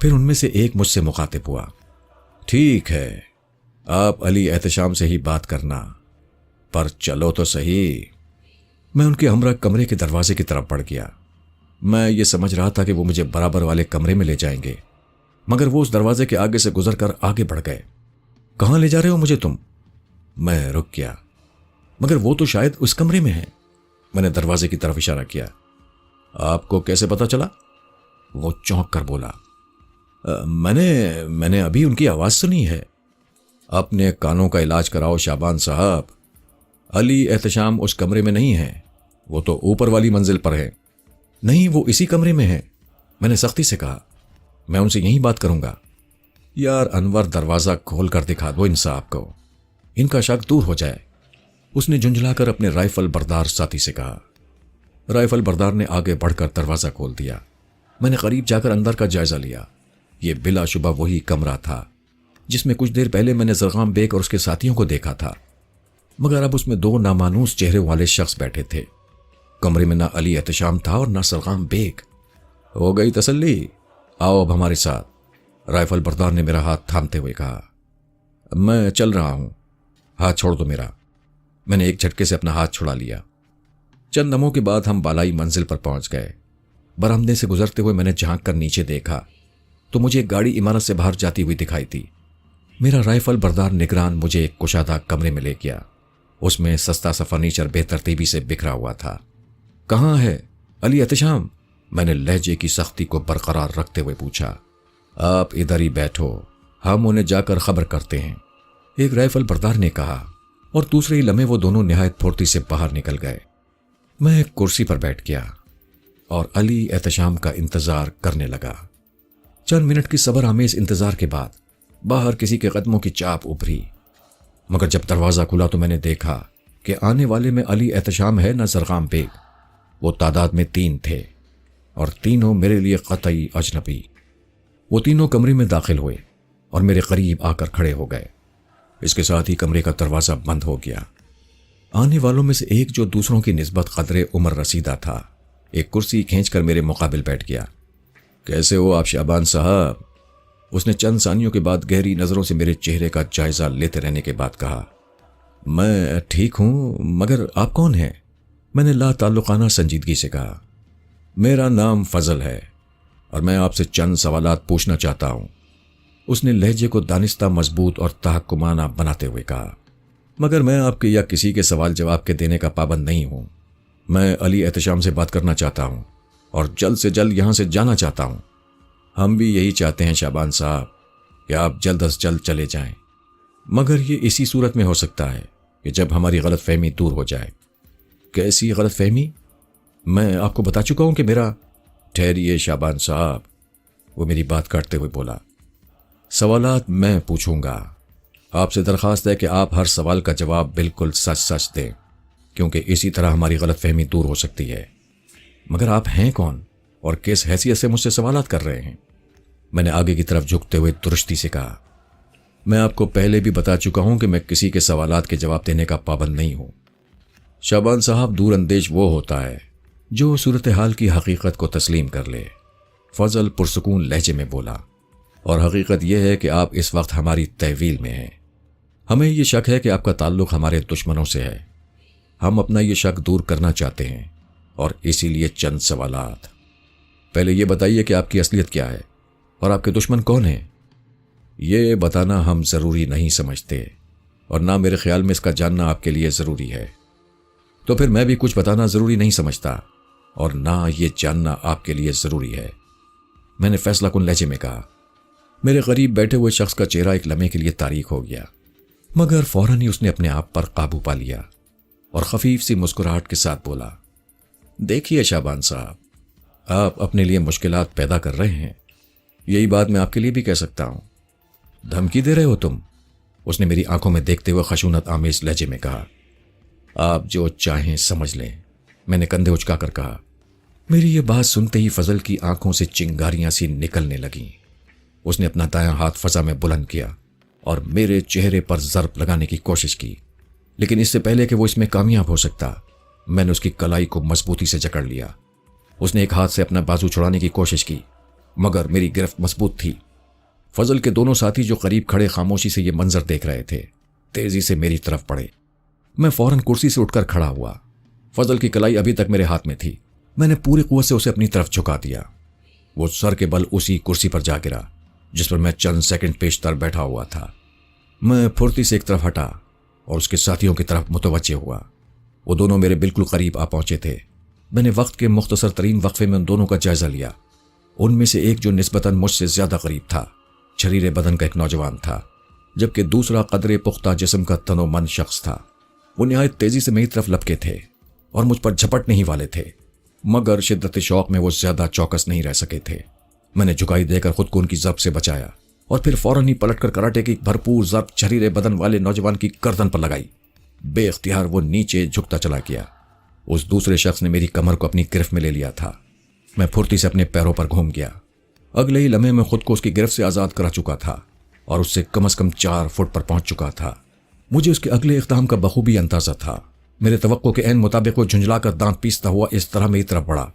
پھر ان میں سے ایک مجھ سے مخاطب ہوا، ٹھیک ہے، آپ علی احتشام سے ہی بات کرنا، پر چلو تو صحیح۔ میں ان کے ہمراہ کمرے کے دروازے کی طرف بڑھ گیا۔ میں یہ سمجھ رہا تھا کہ وہ مجھے برابر والے کمرے میں لے جائیں گے، مگر وہ اس دروازے کے آگے سے گزر کر آگے بڑھ گئے۔ کہاں لے جا رہے ہو مجھے تم؟ میں رک گیا۔ مگر وہ تو شاید اس کمرے میں ہے۔ میں نے دروازے کی طرف اشارہ کیا۔ آپ کو کیسے پتا چلا؟ وہ چونک کر بولا، میں نے ابھی ان کی آواز سنی ہے۔ اپنے کانوں کا علاج کراؤ شعبان صاحب، علی احتشام اس کمرے میں نہیں ہے، وہ تو اوپر والی منزل پر ہے۔ نہیں، وہ اسی کمرے میں ہے، میں نے سختی سے کہا۔ میں ان سے یہی بات کروں گا۔ یار انور، دروازہ کھول کر دکھا دو ان صاحب کو، ان کا شک دور ہو جائے، اس نے جھنجھلا کر اپنے رائفل بردار ساتھی سے کہا۔ رائفل بردار نے آگے بڑھ کر دروازہ کھول دیا۔ میں نے قریب جا کر اندر کا جائزہ لیا۔ یہ بلا شبہ وہی کمرہ تھا جس میں کچھ دیر پہلے میں نے زرغام بیگ اور اس کے ساتھیوں کو دیکھا تھا، مگر اب اس میں دو نامانوس چہرے والے شخص بیٹھے تھے۔ کمرے میں نہ علی احتشام تھا اور نہ زرغام بیگ۔ ہو گئی تسلی؟ آؤ اب ہمارے ساتھ، رائفل بردار نے میرا ہاتھ تھامتے ہوئے کہا۔ میں چل رہا ہوں، ہاتھ چھوڑ دو میرا۔ میں نے ایک جھٹکے سے اپنا ہاتھ چھڑا لیا۔ چند لمحوں کے بعد ہم بالائی منزل پر پہنچ گئے۔ برآمدے سے گزرتے ہوئے میں نے جھانک کر نیچے دیکھا تو مجھے ایک گاڑی عمارت سے باہر جاتی ہوئی دکھائی تھی۔ میرا رائفل بردار نگران مجھے ایک کشادہ کمرے میں لے گیا۔ اس میں سستا سا فرنیچر بے ترتیبی سے بکھرا ہوا تھا۔ کہاں ہے علی احتشام؟ میں نے لہجے کی سختی کو برقرار رکھتے ہوئے پوچھا۔ آپ ادھر ہی بیٹھو، ہم انہیں جا کر خبر کرتے ہیں، ایک رائفل بردار نے کہا، اور دوسرے ہی لمحے وہ دونوں نہایت پھرتی سے باہر نکل گئے۔ میں ایک کرسی پر بیٹھ گیا اور علی احتشام کا انتظار کرنے لگا۔ چند منٹ کی صبر آمیز انتظار کے بعد باہر کسی کے قدموں کی چاپ ابھری، مگر جب دروازہ کھلا تو میں نے دیکھا کہ آنے والے میں علی احتشام ہے نہ زرغام بیگ۔ وہ تعداد میں 3 تھے اور تینوں میرے لیے قطعی اجنبی۔ وہ تینوں کمرے میں داخل ہوئے اور میرے قریب آ کر کھڑے ہو گئے۔ اس کے ساتھ ہی کمرے کا دروازہ بند ہو گیا۔ آنے والوں میں سے ایک، جو دوسروں کی نسبت قدرے عمر رسیدہ تھا، ایک کرسی کھینچ کر میرے مقابل بیٹھ گیا۔ کیسے ہو آپ شعبان صاحب؟ اس نے چند ثانیوں کے بعد گہری نظروں سے میرے چہرے کا جائزہ لیتے رہنے کے بعد کہا۔ میں ٹھیک ہوں، مگر آپ کون ہیں؟ میں نے لا تعلقانہ سنجیدگی سے کہا۔ میرا نام فضل ہے اور میں آپ سے چند سوالات پوچھنا چاہتا ہوں، اس نے لہجے کو دانستہ، مضبوط اور تحکمانہ بناتے ہوئے کہا۔ مگر میں آپ کے یا کسی کے سوال جواب کے دینے کا پابند نہیں ہوں۔ میں علی احتشام سے بات کرنا چاہتا ہوں اور جلد سے جلد یہاں سے جانا چاہتا ہوں۔ ہم بھی یہی چاہتے ہیں شعبان صاحب کہ آپ جلد از جلد چلے جائیں، مگر یہ اسی صورت میں ہو سکتا ہے کہ جب ہماری غلط فہمی دور ہو جائے۔ کیسی غلط فہمی؟ میں آپ کو بتا چکا ہوں کہ میرا… ٹھہریے شعبان صاحب، وہ میری بات کاٹتے ہوئے بولا۔ سوالات میں پوچھوں گا، آپ سے درخواست ہے کہ آپ ہر سوال کا جواب بالکل سچ سچ دیں، کیونکہ اسی طرح ہماری غلط فہمی دور ہو سکتی ہے۔ مگر آپ ہیں کون اور کس حیثیت سے مجھ سے سوالات کر رہے ہیں؟ میں نے آگے کی طرف جھکتے ہوئے درستی سے کہا۔ میں آپ کو پہلے بھی بتا چکا ہوں کہ میں کسی کے سوالات کے جواب دینے کا پابند نہیں ہوں۔ شعبان صاحب، دور اندیش وہ ہوتا ہے جو صورتحال کی حقیقت کو تسلیم کر لے، فضل پرسکون لہجے میں بولا، اور حقیقت یہ ہے کہ آپ اس وقت ہماری تحویل میں ہیں۔ ہمیں یہ شک ہے کہ آپ کا تعلق ہمارے دشمنوں سے ہے۔ ہم اپنا یہ شک دور کرنا چاہتے ہیں اور اسی لیے چند سوالات۔ پہلے یہ بتائیے کہ آپ کی اصلیت کیا ہے اور آپ کے دشمن کون ہیں؟ یہ بتانا ہم ضروری نہیں سمجھتے اور نہ میرے خیال میں اس کا جاننا آپ کے لیے ضروری ہے۔ تو پھر میں بھی کچھ بتانا ضروری نہیں سمجھتا اور نہ یہ جاننا آپ کے لیے ضروری ہے، میں نے فیصلہ کن لہجے میں کہا۔ میرے قریب بیٹھے ہوئے شخص کا چہرہ ایک لمحے کے لیے تاریک ہو گیا، مگر فوراً ہی اس نے اپنے آپ پر قابو پا لیا اور خفیف سی مسکراہٹ کے ساتھ بولا، دیکھیے شعبان صاحب، آپ اپنے لیے مشکلات پیدا کر رہے ہیں، یہی بات میں آپ کے لیے بھی کہہ سکتا ہوں۔ دھمکی دے رہے ہو تم؟ اس نے میری آنکھوں میں دیکھتے ہوئے خشونت آمیز لہجے میں کہا۔ آپ جو چاہیں سمجھ لیں، میں نے کندھے اچکا کر کہا۔ میری یہ بات سنتے ہی فضل کی آنکھوں سے چنگاریاں سی نکلنے لگیں۔ اس نے اپنا دایاں ہاتھ فضا میں بلند کیا اور میرے چہرے پر ضرب لگانے کی کوشش کی، لیکن اس سے پہلے کہ وہ اس میں کامیاب ہو سکتا، میں نے اس کی کلائی کو مضبوطی سے جکڑ لیا۔ اس نے ایک ہاتھ سے اپنا بازو چھڑانے کی کوشش کی، مگر میری گرفت مضبوط تھی۔ فضل کے دونوں ساتھی جو قریب کھڑے خاموشی سے یہ منظر دیکھ رہے تھے، تیزی سے میری طرف بڑھے۔ میں فوراً کرسی سے اٹھ کر کھڑا ہوا۔ فضل کی کلائی ابھی تک میرے ہاتھ میں تھی۔ میں نے پوری قوت سے اسے اپنی طرف جھکا دیا۔ وہ سر کے بل اسی کرسی پر جا گرا جس پر میں چند سیکنڈ پیشتر بیٹھا ہوا تھا۔ میں پھرتی سے ایک طرف ہٹا اور اس کے ساتھیوں کی طرف متوجہ ہوا۔ وہ دونوں میرے بالکل قریب آ پہنچے تھے۔ میں نے وقت کے مختصر ترین وقفے میں ان دونوں کا جائزہ لیا۔ ان میں سے ایک جو نسبتاً مجھ سے زیادہ قریب تھا، چھریرے بدن کا ایک نوجوان تھا، جبکہ دوسرا قدرے پختہ جسم کا تن و من شخص تھا۔ وہ نہایت تیزی سے میری طرف لپکے تھے اور مجھ پر جھپٹنے ہی والے تھے، مگر شدت شوق میں وہ زیادہ چوکس نہیں رہ سکے تھے۔ میں نے جھکائی دے کر خود کو ان کی ضرب سے بچایا اور پھر فوراً ہی پلٹ کر کراٹے کی بھرپور ضرب چھریرے بدن والے نوجوان کی گردن پر لگائی۔ بے اختیار وہ نیچے جھکتا چلا گیا۔ اس دوسرے شخص نے میری کمر کو اپنی گرفت میں لے لیا تھا۔ میں پھرتی سے اپنے پیروں پر گھوم گیا۔ اگلے ہی لمحے میں خود کو اس کی گرفت سے آزاد کرا چکا تھا اور اس سے کم از کم 4 فٹ پر پہنچ چکا تھا۔ مجھے اس کے اگلے اقدام کا بخوبی اندازہ تھا۔ میرے توقع کے عین مطابق وہ جھنجلا کر دانت پیستا ہوا اس طرح میری طرف بڑھا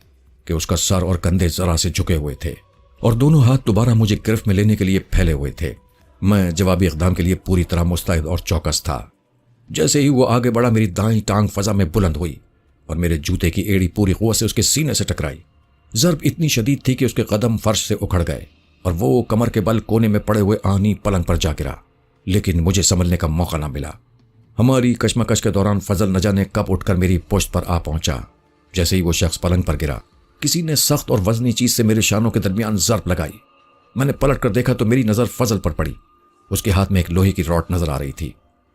کہ اس کا سر اور کندھے ذرا سے جھکے ہوئے تھے اور دونوں ہاتھ دوبارہ مجھے گرفت میں لینے کے لیے پھیلے ہوئے تھے۔ میں جوابی اقدام کے لیے پوری طرح مستعد اور چوکس تھا۔ جیسے ہی وہ آگے بڑھا، میری دائیں ٹانگ فضا میں بلند ہوئی اور میرے جوتے کی ایڑی پوری قوت سے اس کے سینے سے ٹکرائی۔ ضرب اتنی شدید تھی کہ اس کے قدم فرش سے اکھڑ گئے اور وہ کمر کے بل کونے میں پڑے ہوئے آہنی پلنگ پر جا گرا، لیکن مجھے سنبھلنے کا موقع نہ ملا۔ ہماری کشمکش کے دوران فضل نہ جانے کب اٹھ کر میری پشت پر آ پہنچا۔ جیسے ہی وہ شخص پلنگ پر گرا، کسی نے سخت اور وزنی چیز سے میرے شانوں کے درمیان ضرب لگائی۔ میں نے پلٹ کر دیکھا تو میری نظر فضل پر پڑی۔ اس کے ہاتھ میں ایک لوہے کی راڈ نظر آ رہی تھی۔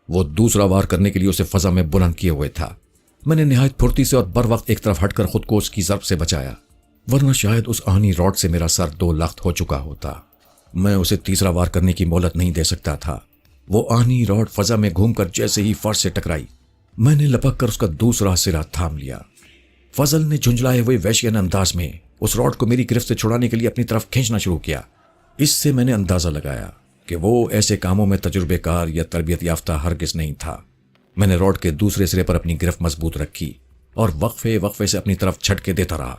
وہ دوسرا وار کرنے کے لیے اسے فضا میں بلند کیے ہوئے تھا۔ میں نے نہایت پھرتی سے اور بر وقت ایک طرف ہٹ کر خود کو اس کی ضرب سے بچایا، ورنہ شاید اس آہنی راڈ سے میرا سر 2 لخت ہو چکا ہوتا۔ میں اسے تیسرا وار کرنے کی مہلت نہیں دے سکتا تھا۔ وہ آہنی راڈ فضا میں گھوم کر جیسے ہی فرش سے ٹکرائی، میں نے لپک کر اس کا دوسرا سرا تھام لیا۔ فضل نے جھنجھلائے ہوئے وحشیانہ انداز میں اس راڈ کو میری گرفت سے چھڑانے کے لیے اپنی طرف کھینچنا شروع کیا۔ اس سے میں نے اندازہ لگایا کہ وہ ایسے کاموں میں تجربے کار یا تربیت یافتہ ہرگز نہیں تھا۔ میں نے راڈ کے دوسرے سرے پر اپنی گرفت مضبوط رکھی اور وقفے وقفے سے اپنی طرف جھٹکے دیتا رہا۔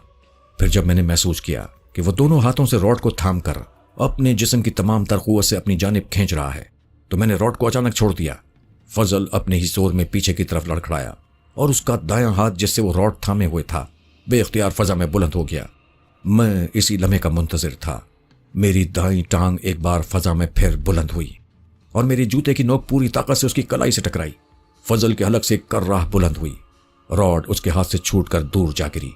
پھر جب میں نے محسوس کیا کہ وہ دونوں ہاتھوں سے راڈ کو تھام کر اپنے جسم کی تمام تر قوت سے اپنی جانب کھینچ رہا ہے، تو میں نے راڈ کو اچانک چھوڑ دیا۔ فضل اپنے ہی زور میں پیچھے کی طرف لڑکھڑایا اور اس کا دایاں ہاتھ جس سے وہ راڈ تھامے ہوئے تھا بے اختیار فضا میں بلند ہو گیا۔ میں اسی لمحے کا منتظر تھا۔ میری دائیں ٹانگ ایک بار فضا میں پھر بلند ہوئی اور میری جوتے کی نوک پوری طاقت سے اس کی کلائی سے ٹکرائی۔ فضل کے حلق سے ایک کرراہ بلند ہوئی۔ راڈ اس کے ہاتھ سے چھوٹ کر دور جا گری۔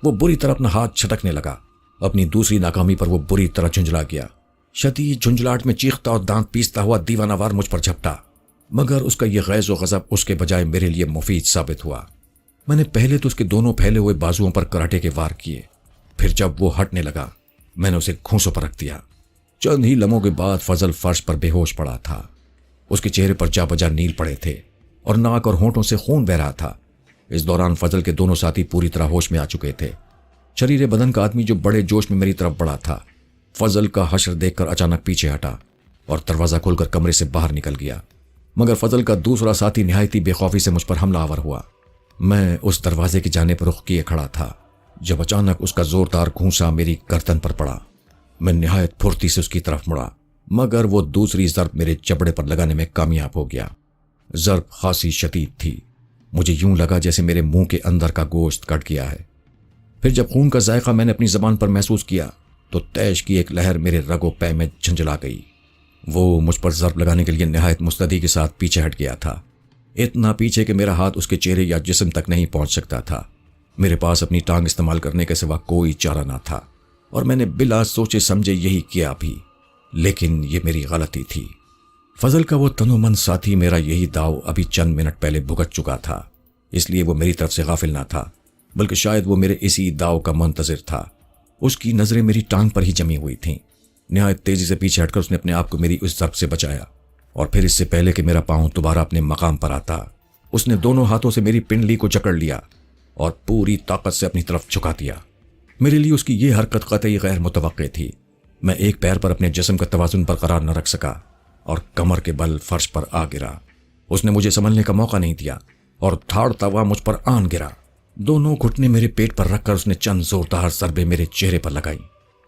وہ بری طرح اپنا ہاتھ چھٹکنے لگا۔ اپنی دوسری ناکامی پر وہ بری طرح جھنجلا گیا۔ شدید جھنجلاہٹ میں چیختا اور دانت پیستا ہوا دیوانہ وار مجھ پر جھپٹا، مگر اس کا یہ غیظ و غضب اس کے بجائے میرے لیے مفید ثابت ہوا۔ میں نے پہلے تو اس کے دونوں پھیلے ہوئے بازوؤں پر کراٹے کے وار کیے، پھر جب وہ ہٹنے لگا میں نے اسے گھونسوں پر رکھ دیا۔ چند ہی لمحوں کے بعد فضل فرش پر بے ہوش پڑا تھا۔ اس کے چہرے پر جا بجا نیل پڑے تھے اور ناک اور ہونٹوں سے خون بہ رہا تھا۔ اس دوران فضل کے دونوں ساتھی پوری طرح ہوش میں آ چکے تھے۔ شریر بدن کا آدمی جو بڑے جوش میں میری طرف بڑھا تھا، فضل کا حشر دیکھ کر اچانک پیچھے ہٹا اور دروازہ کھول کر کمرے سے باہر نکل گیا، مگر فضل کا دوسرا ساتھی نہایت بے خوفی سے مجھ پر حملہ آور ہوا۔ میں اس دروازے کی جانب رخ کیے کھڑا تھا جب اچانک اس کا زوردار گھونسا میری گردن پر پڑا۔ میں نہایت پھرتی سے اس کی طرف مڑا، مگر وہ دوسری ضرب میرے چبڑے پر لگانے میں کامیاب ہو گیا۔ ضرب خاصی شدید تھی۔ مجھے یوں لگا جیسے میرے منہ کے اندر کا گوشت کٹ گیا ہے۔ پھر جب خون کا ذائقہ میں نے اپنی زبان پر محسوس کیا تو تیش کی ایک لہر میرے رگ و پے میں جھنجلا گئی۔ وہ مجھ پر ضرب لگانے کے لیے نہایت مستعدی کے ساتھ پیچھے ہٹ گیا تھا، اتنا پیچھے کہ میرا ہاتھ اس کے چہرے یا جسم تک نہیں پہنچ سکتا تھا۔ میرے پاس اپنی ٹانگ استعمال کرنے کے سوا کوئی چارہ نہ تھا اور میں نے بلا سوچے سمجھے یہی کیا بھی، لیکن یہ میری غلطی تھی۔ فضل کا وہ تنومند ساتھی میرا یہی داؤ ابھی چند منٹ پہلے بھگت چکا تھا، اس لیے وہ میری طرف سے غافل نہ تھا، بلکہ شاید وہ میرے اسی داؤ کا منتظر تھا۔ اس کی نظریں میری ٹانگ پر ہی جمی ہوئی تھیں۔ نہایت تیزی سے پیچھے ہٹ کر اس نے اپنے آپ کو میری اس ضرب سے بچایا، اور پھر اس سے پہلے کہ میرا پاؤں دوبارہ اپنے مقام پر آتا، اس نے دونوں ہاتھوں سے میری پنڈلی کو جکڑ لیا اور پوری طاقت سے اپنی طرف جھکا دیا۔ میرے لیے اس کی یہ حرکت قطعی غیر متوقع تھی۔ میں ایک پیر پر اپنے جسم کا توازن برقرار نہ رکھ سکا اور کمر کے بل فرش پر آ گرا۔ اس نے مجھے سنبھلنے کا موقع نہیں دیا اور دھاڑتا ہوا مجھ پر آن گرا۔ دونوں گھٹنے میرے پیٹ پر رکھ کر اس نے چند زوردار ضربیں میرے چہرے پر لگائی۔